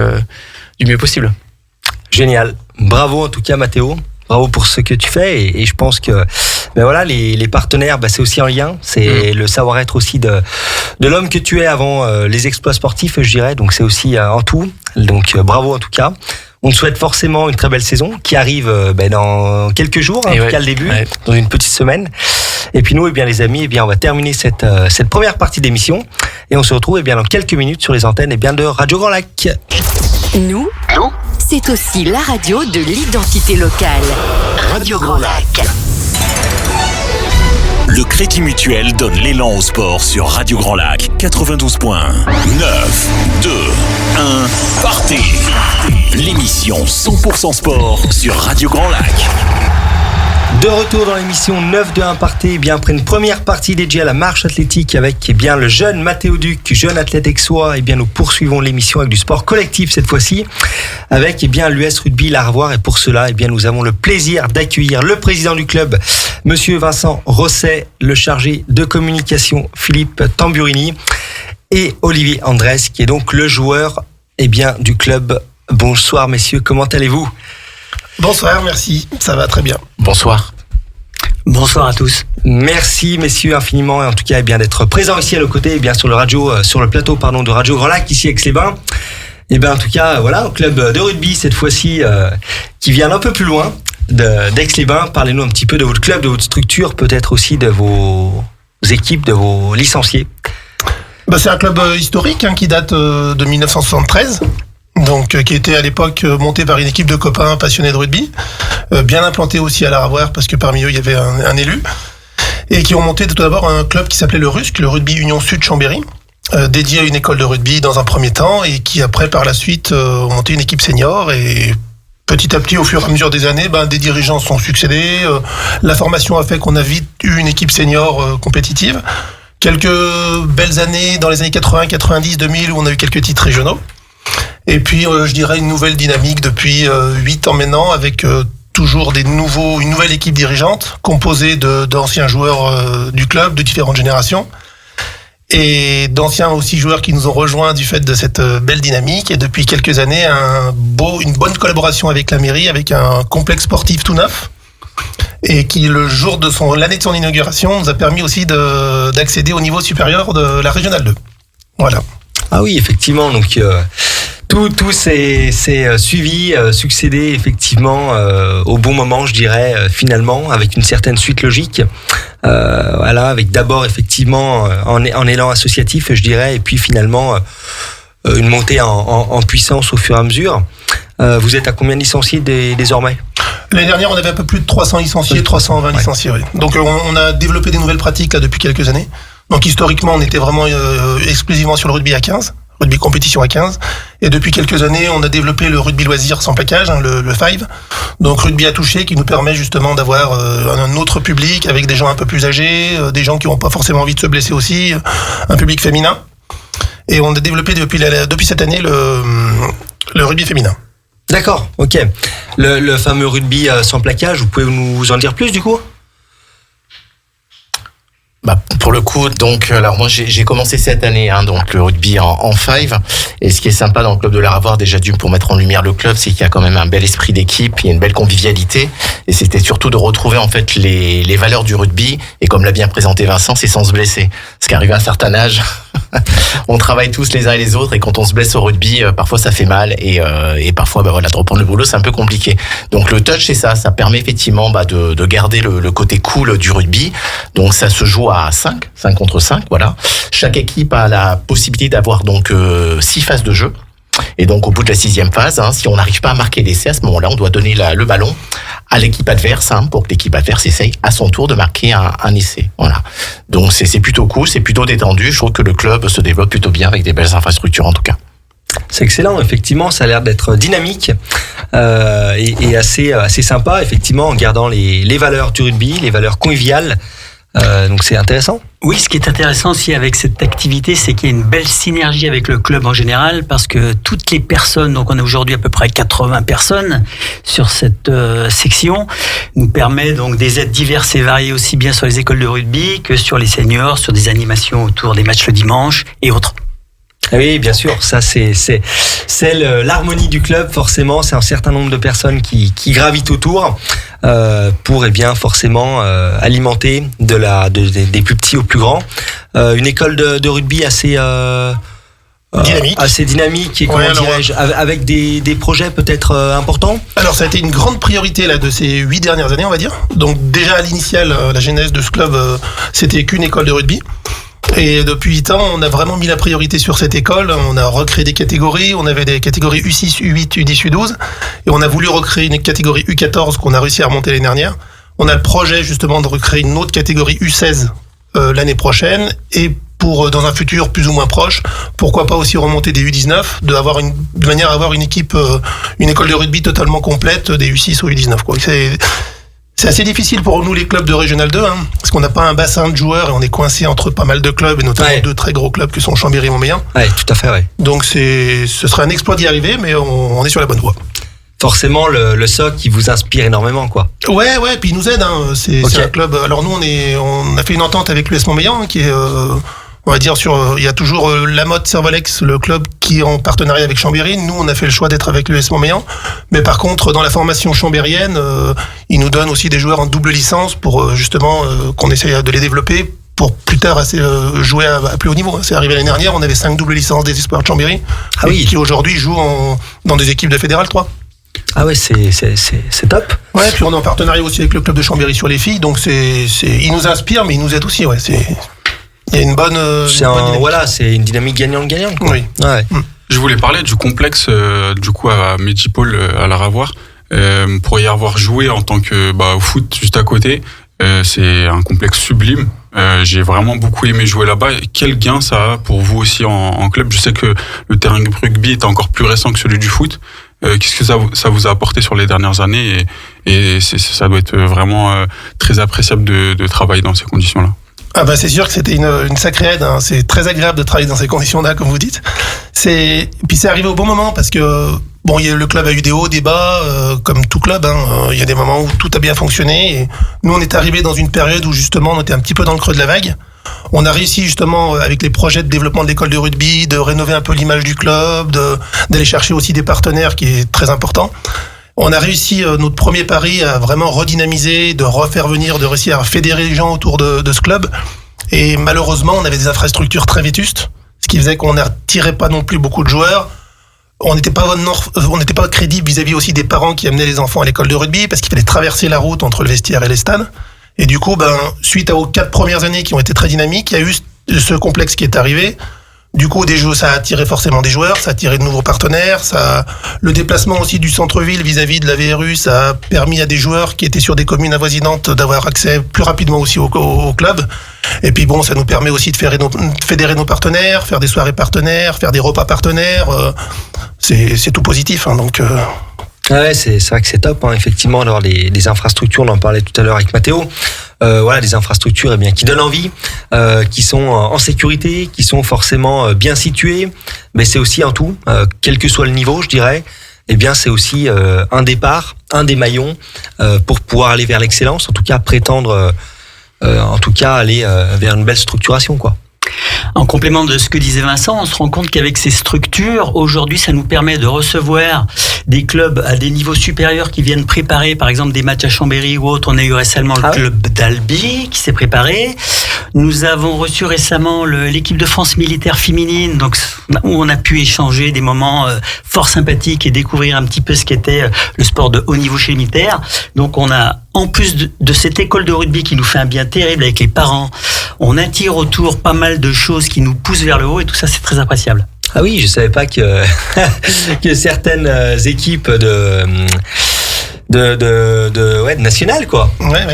Speaker 4: du mieux possible.
Speaker 2: Génial, bravo en tout cas Mathéo. Bravo pour ce que tu fais, et je pense que voilà, les partenaires, c'est aussi un lien, c'est le savoir-être aussi de l'homme que tu es avant les exploits sportifs, je dirais, donc c'est aussi en tout, donc bravo en tout cas. On te souhaite forcément une très belle saison qui arrive dans quelques jours, en tout cas le début, dans une petite semaine. Et puis nous, les amis, on va terminer cette première partie d'émission, et on se retrouve dans quelques minutes sur les antennes de Radio Grand Lac.
Speaker 5: Nous, c'est aussi la radio de l'identité locale. Radio Grand Lac.
Speaker 1: Le Crédit Mutuel donne l'élan au sport sur Radio Grand Lac 92.1. 9, 2, 1, partez. L'émission 100% sport sur Radio Grand Lac.
Speaker 2: De retour dans l'émission 9 de 1 partez, après une première partie dédiée à la marche athlétique avec le jeune Mathéo Duc, jeune athlète aixois, nous poursuivons l'émission avec du sport collectif cette fois-ci, avec l'US Rugby L'Arvoir, et pour cela nous avons le plaisir d'accueillir le président du club, monsieur Vincent Rosset, le chargé de communication Philippe Tamburini et Olivier Andrés qui est donc le joueur du club. Bonsoir messieurs, comment allez-vous ?
Speaker 6: Bonsoir, merci, ça va très bien.
Speaker 4: Bonsoir.
Speaker 7: Bonsoir à tous.
Speaker 2: Merci messieurs infiniment, en tout cas d'être présents ici à nos côtés, sur le plateau de Radio Grand Lac ici à Aix-les-Bains. En tout cas voilà, un club de rugby cette fois-ci qui vient un peu plus loin d'Aix-les-Bains. Parlez-nous un petit peu de votre club, de votre structure, peut-être aussi de vos équipes, de vos licenciés.
Speaker 6: C'est un club historique qui date de 1973. Donc, qui était à l'époque monté par une équipe de copains passionnés de rugby, bien implanté aussi à l'Arvoir parce que parmi eux il y avait un élu, et qui ont monté tout d'abord un club qui s'appelait le RUSC, le Rugby Union Sud Chambéry, dédié à une école de rugby dans un premier temps et qui après par la suite ont monté une équipe senior et petit à petit au fur et à mesure des années des dirigeants sont succédés, la formation a fait qu'on a vite eu une équipe senior compétitive, quelques belles années dans les années 80, 90, 2000 où on a eu quelques titres régionaux et puis je dirais une nouvelle dynamique depuis 8 ans maintenant avec toujours une nouvelle équipe dirigeante composée d'anciens joueurs du club de différentes générations et d'anciens aussi joueurs qui nous ont rejoints du fait de cette belle dynamique et depuis quelques années une bonne collaboration avec la mairie avec un complexe sportif tout neuf et qui le jour de l'année de son inauguration nous a permis aussi d'accéder au niveau supérieur de la régionale 2. Voilà.
Speaker 2: Ah oui, effectivement, donc tout s'est suivi, succédé effectivement au bon moment, je dirais, finalement, avec une certaine suite logique. Voilà, avec d'abord effectivement en élan associatif, je dirais, et puis finalement une montée en puissance au fur et à mesure. Vous êtes à combien de licenciés désormais ?
Speaker 6: L'année dernière, on avait un peu plus de 300 licenciés, 320 licenciés. Oui. Donc on a développé des nouvelles pratiques là depuis quelques années. Donc historiquement, on était vraiment exclusivement sur le rugby à 15. Rugby compétition à 15. Et depuis quelques années, on a développé le rugby loisir sans plaquage, le 5. Donc rugby à toucher qui nous permet justement d'avoir un autre public avec des gens un peu plus âgés, des gens qui n'ont pas forcément envie de se blesser aussi, un public féminin. Et on a développé depuis cette année le rugby féminin.
Speaker 2: D'accord, ok. Le fameux rugby sans plaquage, vous pouvez nous en dire plus du coup ?
Speaker 8: Pour le coup, donc, alors moi j'ai commencé cette année, donc le rugby en 5. Et ce qui est sympa dans le club de l'Aravoir, déjà pour mettre en lumière le club, c'est qu'il y a quand même un bel esprit d'équipe, il y a une belle convivialité. Et c'était surtout de retrouver en fait les valeurs du rugby. Et comme l'a bien présenté Vincent, c'est sans se blesser. Parce qu'arrivé à un certain âge, on travaille tous les uns et les autres. Et quand on se blesse au rugby, parfois ça fait mal. Et parfois, de reprendre le boulot, c'est un peu compliqué. Donc le touch, c'est ça. Ça permet effectivement de garder le côté cool du rugby. Donc ça se joue à 5 contre 5, voilà. Chaque équipe a la possibilité d'avoir donc 6 phases de jeu. Et donc au bout de la 6e phase, si on n'arrive pas à marquer l'essai, à ce moment-là, on doit donner le ballon à l'équipe adverse pour que l'équipe adverse essaye à son tour de marquer un essai. Voilà. Donc c'est plutôt cool, c'est plutôt détendu. Je trouve que le club se développe plutôt bien avec des belles infrastructures en tout cas.
Speaker 2: C'est excellent, effectivement, ça a l'air d'être dynamique et assez sympa, effectivement, en gardant les valeurs du rugby, les valeurs conviviales. Donc c'est intéressant.
Speaker 7: Oui, ce qui est intéressant aussi avec cette activité, c'est qu'il y a une belle synergie avec le club en général, parce que toutes les personnes, donc on a aujourd'hui à peu près 80 personnes sur cette section, nous permet donc des aides diverses et variées aussi bien sur les écoles de rugby que sur les seniors, sur des animations autour des matchs le dimanche et autres.
Speaker 2: Oui, bien sûr, ça c'est l'harmonie du club, forcément, c'est un certain nombre de personnes qui gravitent autour pour forcément alimenter des plus petits aux plus grands. Une école de rugby assez dynamique et avec des projets peut-être importants.
Speaker 6: Alors ça a été une grande priorité de ces 8 dernières années, on va dire. Donc déjà à l'initiale, la genèse de ce club, c'était qu'une école de rugby. Et depuis 8 ans, on a vraiment mis la priorité sur cette école. On a recréé des catégories. On avait des catégories U6, U8, U10, U12. Et on a voulu recréer une catégorie U14 qu'on a réussi à remonter l'année dernière. On a le projet justement de recréer une autre catégorie U16 l'année prochaine. Et dans un futur plus ou moins proche, pourquoi pas aussi remonter des U19, de manière à avoir une équipe, une école de rugby totalement complète des U6 ou U19, quoi. C'est assez difficile pour nous les clubs de Régional 2, parce qu'on n'a pas un bassin de joueurs et on est coincé entre pas mal de clubs et notamment 2 très gros clubs qui sont Chambéry et Montmélian.
Speaker 2: Ouais, tout à fait, ouais. Donc
Speaker 6: ce serait un exploit d'y arriver, mais on est sur la bonne voie.
Speaker 2: Forcément, le SOC qui vous inspire énormément, quoi.
Speaker 6: Ouais, puis il nous aide. C'est un club. Alors nous, on a fait une entente avec l'US Montmélian, qui est on va dire il y a toujours la mode Servolex, le club qui est en partenariat avec Chambéry. Nous, on a fait le choix d'être avec l'US Montmélian. Mais par contre, dans la formation chambérienne, ils nous donnent aussi des joueurs en double licence pour justement qu'on essaye de les développer pour plus tard jouer à plus haut niveau. C'est arrivé l'année dernière, on avait 5 doubles licences des espoirs de Chambéry qui aujourd'hui jouent dans des équipes de Fédéral 3.
Speaker 2: Ah ouais, c'est top.
Speaker 6: Ouais, puis on est en partenariat aussi avec le club de Chambéry sur les filles, donc ils nous inspirent, mais ils nous aident aussi. Ouais, il y a une bonne.
Speaker 2: C'est une dynamique gagnante-gagnante.
Speaker 6: Oui.
Speaker 2: Ouais.
Speaker 3: Je voulais parler du complexe à Medipôle à l'Aravoir. Pour y avoir joué en tant que au foot juste à côté, c'est un complexe sublime. J'ai vraiment beaucoup aimé jouer là-bas. Quel gain ça a pour vous aussi en club? Je sais que le terrain de rugby est encore plus récent que celui du foot. Qu'est-ce que ça vous a apporté sur les dernières années et ça doit être vraiment très appréciable de travailler dans ces conditions-là.
Speaker 6: Ah bah c'est sûr que c'était une sacrée aide. Hein. C'est très agréable de travailler dans ces conditions-là, comme vous dites. Puis c'est arrivé au bon moment parce que bon, le club a eu des hauts, des bas, comme tout club. Hein. Il y a des moments où tout a bien fonctionné. Et nous, on est arrivé dans une période où justement on était un petit peu dans le creux de la vague. On a réussi justement avec les projets de développement de l'école de rugby, de rénover un peu l'image du club, d'aller chercher aussi des partenaires, qui est très important. On a réussi notre premier pari à vraiment redynamiser, de refaire venir, de réussir à fédérer les gens autour de ce club. Et malheureusement, on avait des infrastructures très vétustes, ce qui faisait qu'on n'attirait pas non plus beaucoup de joueurs. On n'était pas crédible vis-à-vis aussi des parents qui amenaient les enfants à l'école de rugby parce qu'il fallait traverser la route entre le vestiaire et les stades. Et du coup, suite aux 4 premières années qui ont été très dynamiques, il y a eu ce complexe qui est arrivé. Du coup, ça a attiré forcément des joueurs, ça a attiré de nouveaux partenaires, le déplacement aussi du centre-ville vis-à-vis de la VRU, ça a permis à des joueurs qui étaient sur des communes avoisinantes d'avoir accès plus rapidement aussi au club. Et puis bon, ça nous permet aussi de fédérer nos partenaires, faire des soirées partenaires, faire des repas partenaires. C'est tout positif, hein, donc.
Speaker 2: Ouais, c'est vrai que c'est top, hein, effectivement, d'avoir les infrastructures. On en parlait tout à l'heure avec Mathéo. Voilà, des infrastructures qui donnent envie, qui sont en sécurité, qui sont forcément bien situées. Mais c'est aussi un tout, quel que soit le niveau, je dirais. Eh bien, c'est aussi un départ, un des maillons pour pouvoir aller vers l'excellence. En tout cas, prétendre, aller vers une belle structuration, quoi.
Speaker 7: En complément de ce que disait Vincent, on se rend compte qu'avec ces structures, aujourd'hui, ça nous permet de recevoir des clubs à des niveaux supérieurs qui viennent préparer, par exemple, des matchs à Chambéry ou autre. On a eu récemment le club d'Albi qui s'est préparé. Nous avons reçu récemment l'équipe de France militaire féminine, donc où on a pu échanger des moments fort sympathiques et découvrir un petit peu ce qu'était le sport de haut niveau chez les militaires. Donc on a, en plus de cette école de rugby qui nous fait un bien terrible avec les parents, on attire autour pas mal de choses qui nous poussent vers le haut et tout ça, c'est très appréciable.
Speaker 2: Ah oui, je savais pas que certaines équipes de nationales, quoi.
Speaker 6: Ouais.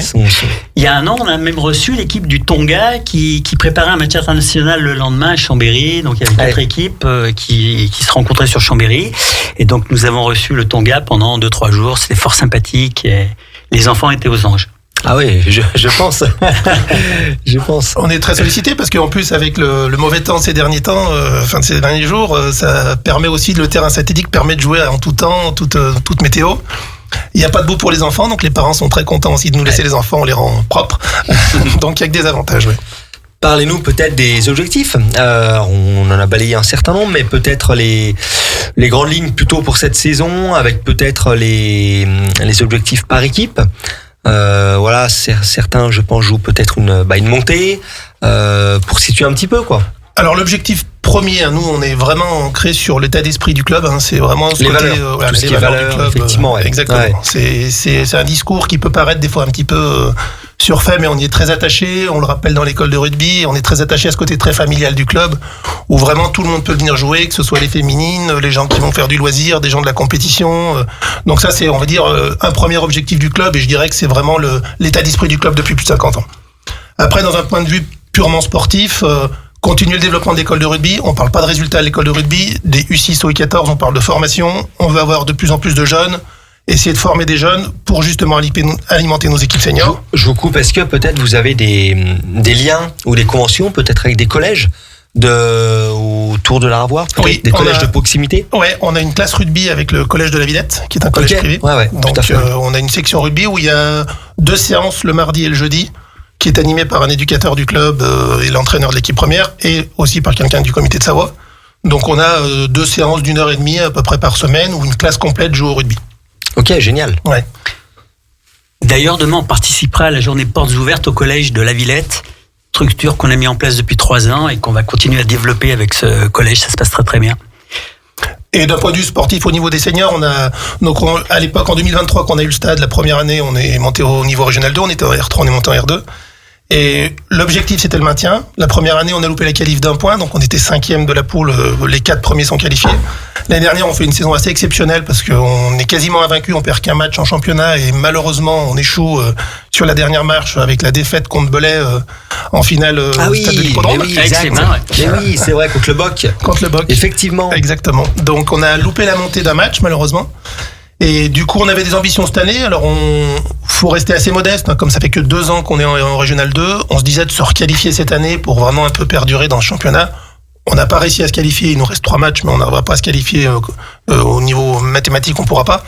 Speaker 7: Il y a un an, on a même reçu l'équipe du Tonga qui préparait un match international le lendemain à Chambéry. Donc il y avait 4 équipes qui se rencontraient sur Chambéry. Et donc nous avons reçu le Tonga pendant 2-3 jours. C'était fort sympathique et les enfants étaient aux anges.
Speaker 2: Ah oui, je pense. Je pense.
Speaker 6: On est très sollicités parce qu'en plus, avec le mauvais temps de ces derniers temps, de ces derniers jours, ça permet aussi, le terrain synthétique permet de jouer en tout temps, toute météo. Il n'y a pas de boue pour les enfants, donc les parents sont très contents aussi de nous laisser les enfants, on les rend propres. Donc il n'y a que des avantages, oui.
Speaker 2: Parlez-nous peut-être des objectifs. On en a balayé un certain nombre, mais peut-être les grandes lignes plutôt pour cette saison, avec peut-être les objectifs par équipe. Voilà, certains, je pense, jouent peut-être une montée pour situer un petit peu, quoi.
Speaker 6: Alors l'objectif premier, nous, on est vraiment ancré sur l'état d'esprit du club. C'est vraiment
Speaker 2: les valeurs, tout ce qui est valeurs, du club, effectivement. Ouais.
Speaker 6: Exactement. Ouais. C'est un discours qui peut paraître des fois un petit peu surfait, mais on y est très attaché. On le rappelle dans l'école de rugby. On est très attaché à ce côté très familial du club, où vraiment tout le monde peut venir jouer, que ce soit les féminines, les gens qui vont faire du loisir, des gens de la compétition. Donc ça, c'est, on va dire, un premier objectif du club, et je dirais que c'est vraiment l'état d'esprit du club depuis plus de 50 ans. Après, dans un point de vue purement sportif, continuer le développement de l'école de rugby. On parle pas de résultats à l'école de rugby. Des U6 au U14, on parle de formation. On veut avoir de plus en plus de jeunes. Essayer de former des jeunes pour justement alimenter nos équipes seniors.
Speaker 2: Je vous coupe, est-ce que peut-être vous avez des liens ou des conventions peut-être avec des collèges autour de la Ravoir,
Speaker 6: oui,
Speaker 2: des collèges de proximité?
Speaker 6: Ouais, on a une classe rugby avec le collège de la Villette, qui est un collège privé.
Speaker 2: Ouais,
Speaker 6: donc on a une section rugby où il y a 2 séances le mardi et le jeudi, qui est animé par un éducateur du club et l'entraîneur de l'équipe première, et aussi par quelqu'un du comité de Savoie. Donc on a 2 séances d'1h30 à peu près par semaine, où une classe complète joue au rugby.
Speaker 2: Ok, génial.
Speaker 6: Ouais.
Speaker 7: D'ailleurs, demain, on participera à la journée portes ouvertes au collège de la Villette, structure qu'on a mis en place depuis 3 ans et qu'on va continuer à développer avec ce collège. Ça se passe très très bien.
Speaker 6: Et d'un point de vue sportif, au niveau des seniors, on a, donc à l'époque, en 2023, quand on a eu le stade, la première année, on est monté au niveau régional 2, on était en R3, on est monté en R2. Et l'objectif, c'était le maintien. La première année, on a loupé la qualif d'1 point, donc on était 5e de la poule. Les 4 premiers sont qualifiés. L'année dernière, on fait une saison assez exceptionnelle parce qu'on est quasiment invaincu, on perd qu'un match en championnat et malheureusement, on échoue sur la dernière marche avec la défaite contre Belay en finale au stade de l'Hippodrome.
Speaker 2: Oui, exact. Mais oui, c'est vrai, contre le Boc.
Speaker 6: Contre le Boc.
Speaker 2: Effectivement.
Speaker 6: Exactement. Donc on a loupé la montée d'un match, malheureusement. Et du coup, on avait des ambitions cette année. Alors, faut rester assez modeste, hein, comme ça fait que 2 ans qu'on est en Régional 2. On se disait de se requalifier cette année pour vraiment un peu perdurer dans le championnat. On n'a pas réussi à se qualifier. Il nous reste 3 matchs, mais on n'arrivera pas à se qualifier au niveau mathématique. On pourra pas.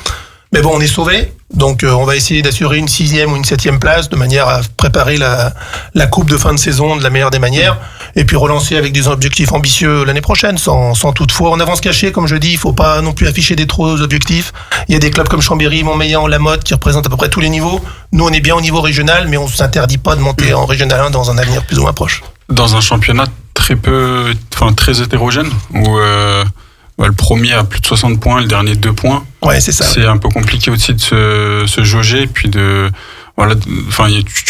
Speaker 6: Mais bon, on est sauvés. Donc, on va essayer d'assurer une 6e ou une 7e place de manière à préparer la coupe de fin de saison de la meilleure des manières. Et puis relancer avec des objectifs ambitieux l'année prochaine, sans toutefois en avance cachée, comme je dis. Il faut pas non plus afficher des trop objectifs. Il y a des clubs comme Chambéry, Montmélian, La Motte qui représentent à peu près tous les niveaux. Nous, on est bien au niveau régional, mais on s'interdit pas de monter en Régional 1 dans un avenir plus ou moins proche.
Speaker 3: Dans un championnat très hétérogène, où le premier a plus de 60 points, le dernier 2 points.
Speaker 6: Ouais, c'est ça.
Speaker 3: C'est un peu compliqué aussi de se jauger, puis tu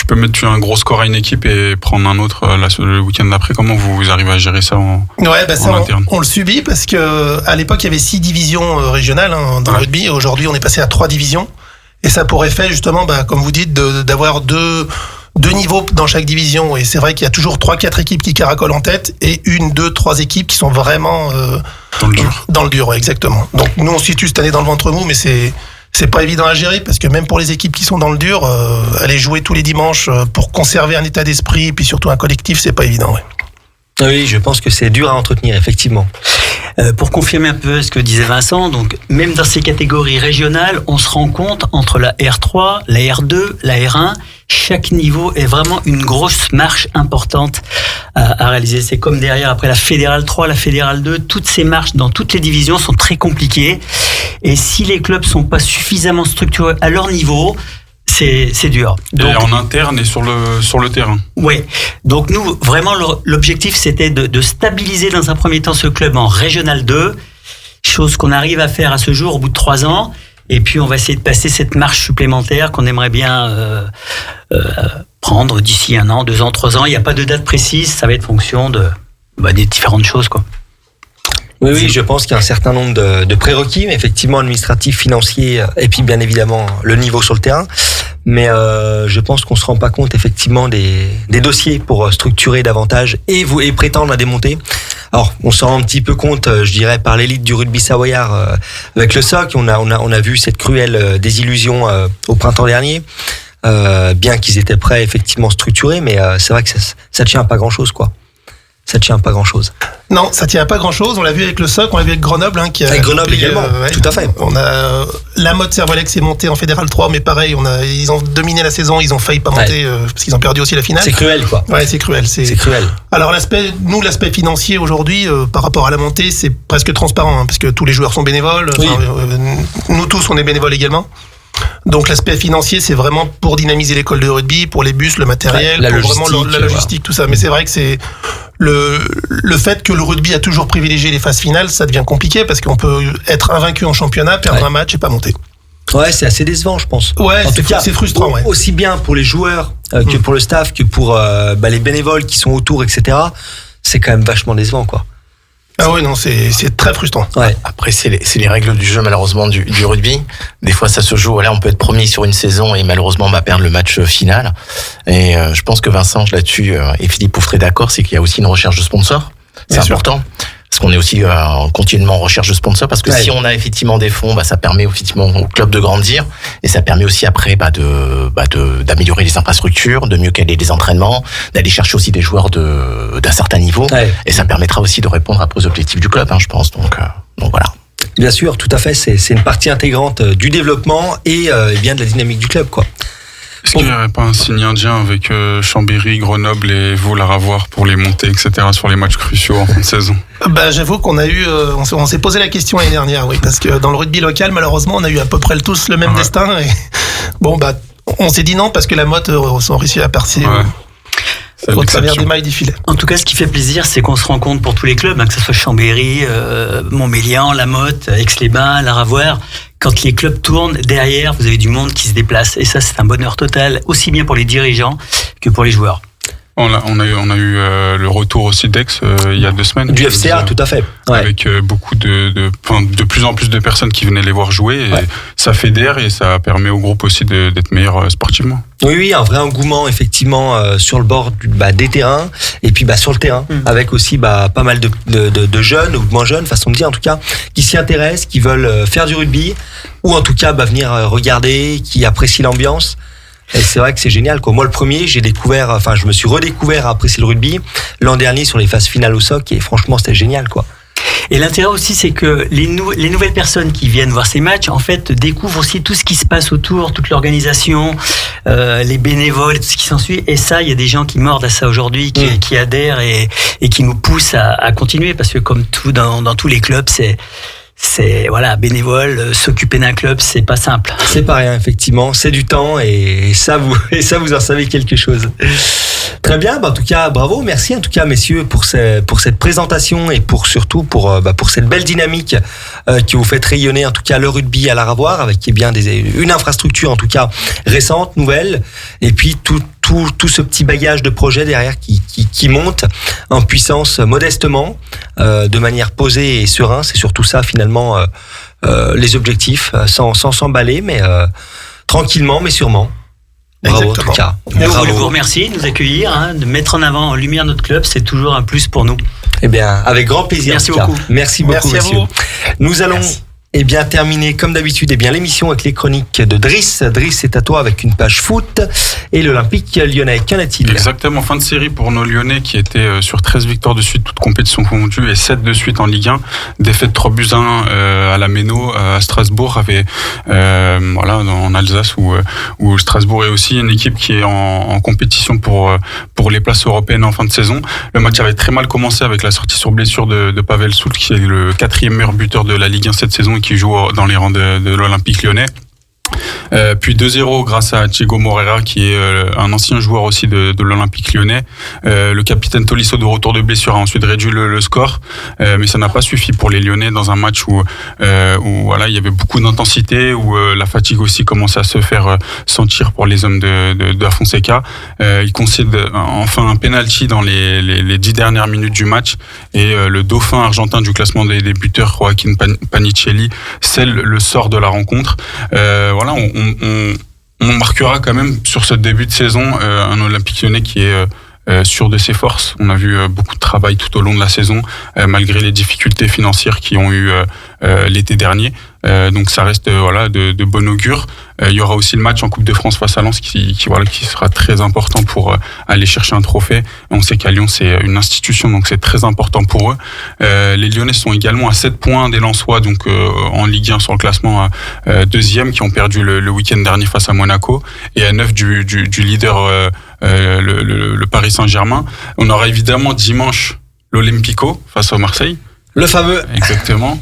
Speaker 3: peux mettre un gros score à une équipe et prendre un autre le week-end d'après. Comment vous arrivez à gérer ça en interne?
Speaker 6: On le subit parce que à l'époque il y avait 6 divisions régionales dans le rugby. Aujourd'hui, on est passé à 3 divisions et ça a pour effet justement, comme vous dites, d'avoir deux niveaux dans chaque division. Et c'est vrai qu'il y a toujours 3-4 équipes qui caracolent en tête et 1, 2, 3 équipes qui sont vraiment dans le dur, ouais, exactement. Donc nous, on se situe cette année dans le ventre mou, mais c'est pas évident à gérer parce que même pour les équipes qui sont dans le dur, aller jouer tous les dimanches pour conserver un état d'esprit et puis surtout un collectif, c'est pas évident. Ouais.
Speaker 2: Oui, je pense que c'est dur à entretenir, effectivement.
Speaker 7: Pour confirmer un peu ce que disait Vincent, donc même dans ces catégories régionales, on se rend compte entre la R3, la R2, la R1, chaque niveau est vraiment une grosse marche importante à réaliser. C'est comme derrière, après la Fédérale 3, la Fédérale 2, toutes ces marches dans toutes les divisions sont très compliquées. Et si les clubs sont pas suffisamment structurés à leur niveau, c'est dur.
Speaker 3: Donc, et en interne et sur le terrain.
Speaker 7: Oui. Donc nous, vraiment, l'objectif, c'était de stabiliser dans un premier temps ce club en Régional 2, chose qu'on arrive à faire à ce jour au bout de 3 ans. Et puis, on va essayer de passer cette marche supplémentaire qu'on aimerait bien prendre d'ici 1 an, 2 ans, 3 ans. Il n'y a pas de date précise, ça va être fonction des différentes choses, quoi.
Speaker 2: Oui, je pense qu'il y a un certain nombre de prérequis, mais effectivement administratifs, financiers, et puis bien évidemment le niveau sur le terrain. Mais je pense qu'on se rend pas compte effectivement des dossiers pour structurer davantage et prétendre à des montées. Alors, on s'en rend un petit peu compte, je dirais, par l'élite du rugby savoyard avec le SOC. On a vu cette cruelle désillusion au printemps dernier. Bien qu'ils étaient prêts, effectivement structurés, mais c'est vrai que ça tient à pas grand-chose, quoi. Ça tient à pas grand-chose.
Speaker 6: Non, ça tient à pas grand-chose. On l'a vu avec le SOC, on l'a vu avec Grenoble.
Speaker 2: Avec Grenoble également, tout à fait.
Speaker 6: On a La Motte Servolex est montée en Fédéral 3, mais pareil, ils ont dominé la saison, ils ont failli pas monter parce qu'ils ont perdu aussi la finale.
Speaker 2: C'est cruel, quoi.
Speaker 6: Ouais, c'est cruel. C'est cruel. Alors l'aspect financier aujourd'hui, par rapport à la montée, c'est presque transparent, parce que tous les joueurs sont bénévoles.
Speaker 2: Oui.
Speaker 6: Nous tous, on est bénévoles également. Donc l'aspect financier, c'est vraiment pour dynamiser l'école de rugby, pour les bus, le matériel,
Speaker 2: la
Speaker 6: pour
Speaker 2: logistique,
Speaker 6: vraiment la logistique, tout ça. Mais c'est vrai que c'est le fait que le rugby a toujours privilégié les phases finales, ça devient compliqué parce qu'on peut être invaincu en championnat, perdre un match et pas monter.
Speaker 2: Ouais, c'est assez décevant, je pense.
Speaker 6: Ouais, en tout cas, c'est frustrant. Ouais.
Speaker 2: Aussi bien pour les joueurs que pour le staff, que pour les bénévoles qui sont autour, etc. C'est quand même vachement décevant, quoi.
Speaker 6: Ah oui, non, c'est très frustrant.
Speaker 2: Ouais.
Speaker 8: Après, c'est les règles du jeu, malheureusement, du rugby. Des fois, ça se joue. Voilà, on peut être premier sur une saison et malheureusement, on va perdre le match final. Et je pense que Vincent, là-dessus, et Philippe vous ferez d'accord, c'est qu'il y a aussi une recherche de sponsors. C'est important. Parce qu'on est aussi continuellement en recherche de sponsors, parce que si on a effectivement des fonds, ça permet effectivement au club de grandir, et ça permet aussi après d'améliorer les infrastructures, de mieux caler les entraînements, d'aller chercher aussi des joueurs d'un certain niveau, et ça permettra aussi de répondre aux objectifs du club, je pense. Donc voilà.
Speaker 2: Bien sûr, tout à fait, c'est une partie intégrante du développement et bien de la dynamique du club, quoi.
Speaker 3: Est-ce qu'il n'y aurait pas un signe indien avec Chambéry, Grenoble et vous, la Ravoire pour les montées, etc. sur les matchs cruciaux en fin de saison?
Speaker 6: J'avoue qu'on a eu, on s'est posé la question l'année dernière, oui, parce que dans le rugby local, malheureusement, on a eu à peu près tous le même destin. Et on s'est dit non parce que la Motte ont réussi à percer au travers des mailles du filet.
Speaker 7: En tout cas, ce qui fait plaisir, c'est qu'on se rend compte pour tous les clubs, que ce soit Chambéry, Montmélian, La Motte, Aix-les-Bains, la Ravoire. Quand les clubs tournent, derrière, vous avez du monde qui se déplace. Et ça, c'est un bonheur total, aussi bien pour les dirigeants que pour les joueurs.
Speaker 3: On a eu le retour aussi d'Aix il y a 2 semaines.
Speaker 2: Du FCA, tout à fait. Ouais.
Speaker 3: Avec beaucoup de plus en plus de personnes qui venaient les voir jouer. Et ça fédère et ça permet au groupe aussi d'être meilleur sportivement.
Speaker 2: Oui, un vrai engouement effectivement sur le bord des terrains et puis sur le terrain, avec aussi pas mal de jeunes ou de moins jeunes, façon de dire en tout cas, qui s'y intéressent, qui veulent faire du rugby ou en tout cas venir regarder, qui apprécient l'ambiance. Et c'est vrai que c'est génial, quoi. Moi, le premier, je me suis redécouvert à apprécier le rugby l'an dernier sur les phases finales au SOC et franchement, c'était génial, quoi.
Speaker 7: Et l'intérêt aussi, c'est que les nouvelles personnes qui viennent voir ces matchs, en fait, découvrent aussi tout ce qui se passe autour, toute l'organisation, les bénévoles, tout ce qui s'ensuit. Et ça, il y a des gens qui mordent à ça aujourd'hui, qui adhèrent et qui nous poussent à continuer, parce que comme tout dans tous les clubs, c'est bénévole, s'occuper d'un club, c'est pas simple.
Speaker 2: C'est pas rien, effectivement, c'est du temps et ça vous en savez quelque chose. Très bien, en tout cas, bravo, merci en tout cas messieurs pour cette présentation et surtout pour cette belle dynamique qui vous fait rayonner en tout cas le rugby à la Ravoire avec une infrastructure en tout cas récente, nouvelle et puis tout ce petit bagage de projets derrière qui monte en puissance modestement, de manière posée et sereine. C'est surtout ça finalement les objectifs, sans s'emballer, mais tranquillement mais sûrement. Bravo.
Speaker 6: Exactement.
Speaker 2: En tout cas.
Speaker 7: Nous voulons vous remercier de nous accueillir, de mettre en avant en lumière notre club, c'est toujours un plus pour nous.
Speaker 2: Eh bien, avec grand plaisir.
Speaker 7: Merci beaucoup.
Speaker 2: Merci beaucoup,
Speaker 6: Merci à
Speaker 2: messieurs.
Speaker 6: vous.
Speaker 2: Nous allons terminer comme d'habitude l'émission avec les chroniques de Driss. Driss, c'est à toi avec une page foot et l'Olympique lyonnais. Qu'en est-il ?
Speaker 3: Exactement, fin de série pour nos Lyonnais qui étaient sur 13 victoires de suite, toutes compétitions confondues et 7 de suite en Ligue 1. Défaite 3-1 à la Méno, à Strasbourg, en Alsace où Strasbourg est aussi une équipe qui est en compétition pour les places européennes en fin de saison. Le match avait très mal commencé avec la sortie sur blessure de Pavel Soult qui est le 4e meilleur buteur de la Ligue 1 cette saison et qui joue dans les rangs de l'Olympique lyonnais. Puis 2-0 grâce à Thiago Moreira qui est un ancien joueur aussi de l'Olympique lyonnais. Le capitaine Tolisso de retour de blessure a ensuite réduit le score, mais ça n'a pas suffi pour les Lyonnais dans un match où il y avait beaucoup d'intensité, où la fatigue aussi commençait à se faire sentir pour les hommes de Fonseca. Il concède enfin un penalty dans les 10 dernières minutes du match et le dauphin argentin du classement des buteurs, Joaquin Panicelli, scelle le sort de la rencontre. On marquera quand même sur ce début de saison un Olympique lyonnais qui est sûr de ses forces. On a vu beaucoup de travail tout au long de la saison, malgré les difficultés financières qui ont eu l'été dernier. Donc ça reste de bon augure. Il y aura aussi le match en Coupe de France face à Lens qui sera très important pour aller chercher un trophée. On sait qu'à Lyon c'est une institution, donc c'est très important pour eux. Les Lyonnais sont également à 7 points des Lensois, donc en Ligue 1 sur le classement deuxième, qui ont perdu le week-end dernier face à Monaco, et à 9 du leader le Paris Saint-Germain. On aura évidemment dimanche l'Olympico face au Marseille.
Speaker 2: Le fameux.
Speaker 3: Exactement.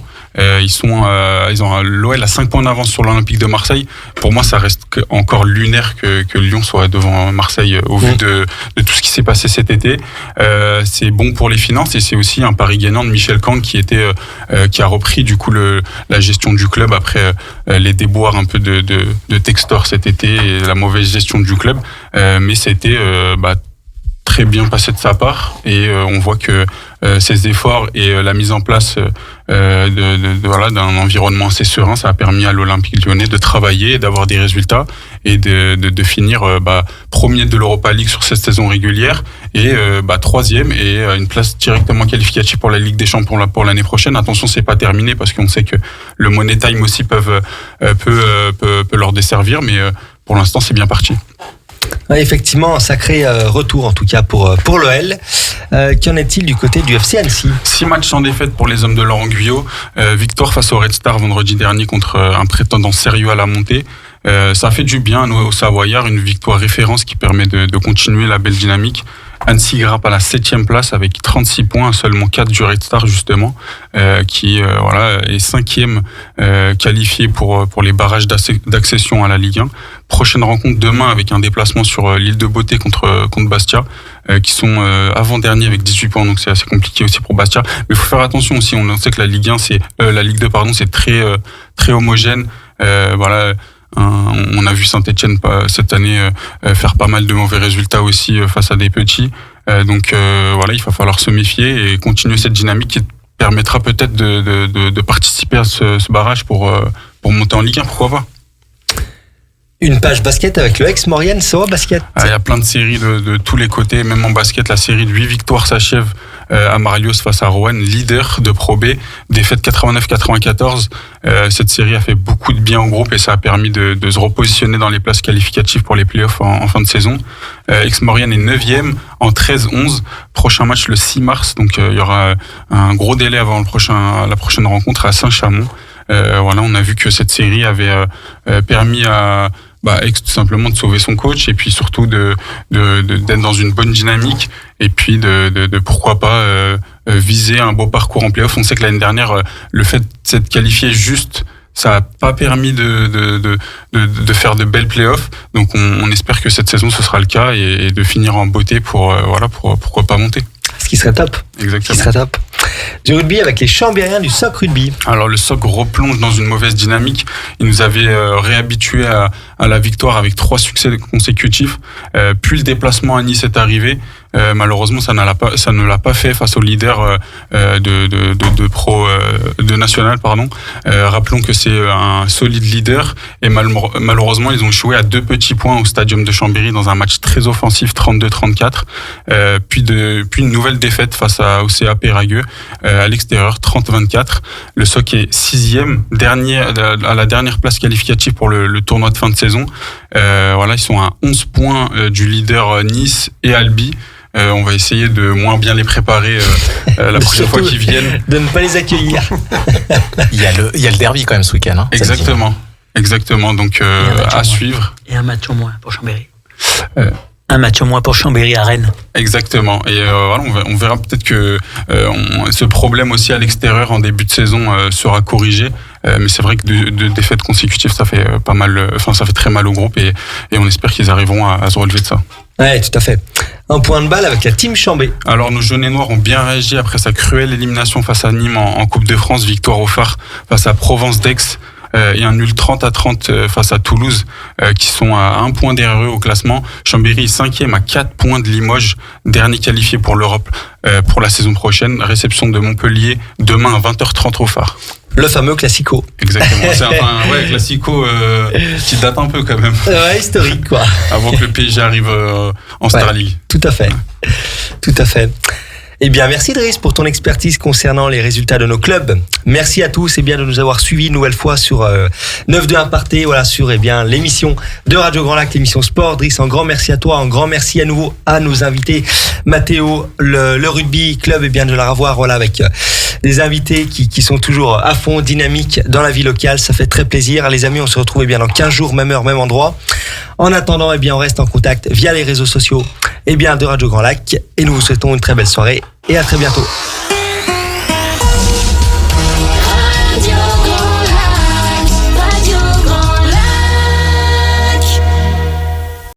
Speaker 3: Ils ont l'OL à 5 points d'avance sur l'Olympique de Marseille. Pour moi, ça reste encore lunaire que Lyon soit devant Marseille au vu de tout ce qui s'est passé cet été. C'est bon pour les finances et c'est aussi un pari gagnant de Michel Kang qui a repris du coup la gestion du club après les déboires un peu de Textor cet été et la mauvaise gestion du club. Mais ça a été très bien passé de sa part et on voit que ses efforts et la mise en place d'un environnement assez serein, ça a permis à l'Olympique lyonnais de travailler et d'avoir des résultats et de finir premier de l'Europa League sur cette saison régulière et troisième et une place directement qualificative pour la Ligue des Champions pour l'année prochaine. Attention, c'est pas terminé parce qu'on sait que le Money Time aussi peut leur desservir, mais pour l'instant c'est bien parti.
Speaker 2: Ouais, effectivement, un sacré retour en tout cas pour l'OL. Qu'en est-il du côté du FC Annecy ?
Speaker 3: 6 matchs sans défaite pour les hommes de Laurent Guyot. Victoire face au Red Star vendredi dernier contre un prétendant sérieux à la montée. Ça fait du bien aux Savoyards, une victoire référence qui permet de continuer la belle dynamique. Annecy grimpe à la 7e place avec 36 points, seulement 4 du Red Star justement, qui est 5e qualifié pour les barrages d'accession à la Ligue 1. Prochaine rencontre demain avec un déplacement sur l'île de Beauté contre Bastia, qui sont avant-dernier avec 18 points, donc c'est assez compliqué aussi pour Bastia. Mais il faut faire attention aussi, on sait que la Ligue 2 c'est très très homogène. On a vu Saint-Etienne cette année faire pas mal de mauvais résultats aussi face à des petits. Donc voilà, il va falloir se méfier et continuer cette dynamique qui permettra peut-être de participer à ce barrage pour monter en Ligue 1, pourquoi pas.
Speaker 2: Une page basket avec le ex-Maurienne SOA Basket.
Speaker 3: Il y a plein de séries de tous les côtés, même en basket, la série de 8 victoires s'achève à Marios face à Roanne, leader de Pro B, défaite 89-94. Cette série a fait beaucoup de bien au groupe et ça a permis de se repositionner dans les places qualificatives pour les playoffs en fin de saison. Ex-Maurienne est 9e en 13-11. Prochain match le 6 mars, donc il y aura un gros délai avant la prochaine rencontre à Saint-Chamond. Voilà, on a vu que cette série avait permis à tout simplement de sauver son coach et puis surtout d'être dans une bonne dynamique et puis de pourquoi pas viser un beau parcours en play-off. On sait que l'année dernière, le fait de s'être qualifié juste, ça n'a pas permis de faire de belles play-offs. Donc on espère que cette saison ce sera le cas et de finir en beauté pour pourquoi pas monter.
Speaker 2: Ce qui serait top.
Speaker 3: Exactement.
Speaker 2: Ce qui serait top. Du rugby avec les Chambériens du SOC Rugby.
Speaker 3: Alors le SOC replonge dans une mauvaise dynamique. Il nous avait réhabitués à la victoire avec 3 succès consécutifs. Puis le déplacement à Nice est arrivé. Malheureusement, ça ne l'a pas fait face au leader de national, pardon. Rappelons que c'est un solide leader et malheureusement, ils ont échoué à 2 petits points au stadium de Chambéry dans un match très offensif, 32-34. Puis une nouvelle défaite face à OCA Péragueux à l'extérieur, 30-24. Le SOC est 6e, à la dernière place qualificative pour le tournoi de fin de saison. Voilà, ils sont à 11 points du leader Nice et Albi. On va essayer de moins bien les préparer la prochaine fois qu'ils viennent.
Speaker 2: De ne pas les accueillir.
Speaker 8: Il y a le derby quand même ce week-end. Hein,
Speaker 3: Exactement. Donc à suivre.
Speaker 7: Et un match en moins pour Chambéry. Un match en moins pour Chambéry à Rennes.
Speaker 3: Exactement. Et voilà, on verra peut-être que ce problème aussi à l'extérieur en début de saison sera corrigé. Mais c'est vrai que de défaites consécutives, ça fait pas mal. Enfin, ça fait très mal au groupe et on espère qu'ils arriveront à se relever de ça.
Speaker 2: Ouais, tout à fait. Un point de balle avec la team Chambé.
Speaker 3: Alors nos jaunes et noirs ont bien réagi après sa cruelle élimination face à Nîmes en Coupe de France, victoire au phare face à Provence-Dax. Et un nul 30-30 face à Toulouse, qui sont à 1 point derrière eux au classement. Chambéry est 5e à 4 points de Limoges, dernier qualifié pour l'Europe pour la saison prochaine. Réception de Montpellier demain à 20h30 au phare.
Speaker 2: Le fameux Classico.
Speaker 3: Exactement. C'est un Classico qui date un peu quand même.
Speaker 2: Ouais, historique quoi.
Speaker 3: Avant que le PSG arrive en Star League.
Speaker 2: Tout à fait. Tout à fait. Eh bien, merci Driss pour ton expertise concernant les résultats de nos clubs. Merci à tous de nous avoir suivis une nouvelle fois sur 9-2-1 Partez, voilà, sur l'émission de Radio Grand Lac, l'émission Sport. Driss, un grand merci à toi, un grand merci à nouveau à nos invités. Mathéo, le rugby club, de la revoir, voilà, avec des invités qui sont toujours à fond, dynamiques dans la vie locale. Ça fait très plaisir. Les amis, on se retrouve dans 15 jours, même heure, même endroit. En attendant, on reste en contact via les réseaux sociaux de Radio Grand Lac. Et nous vous souhaitons une très belle soirée et à très bientôt.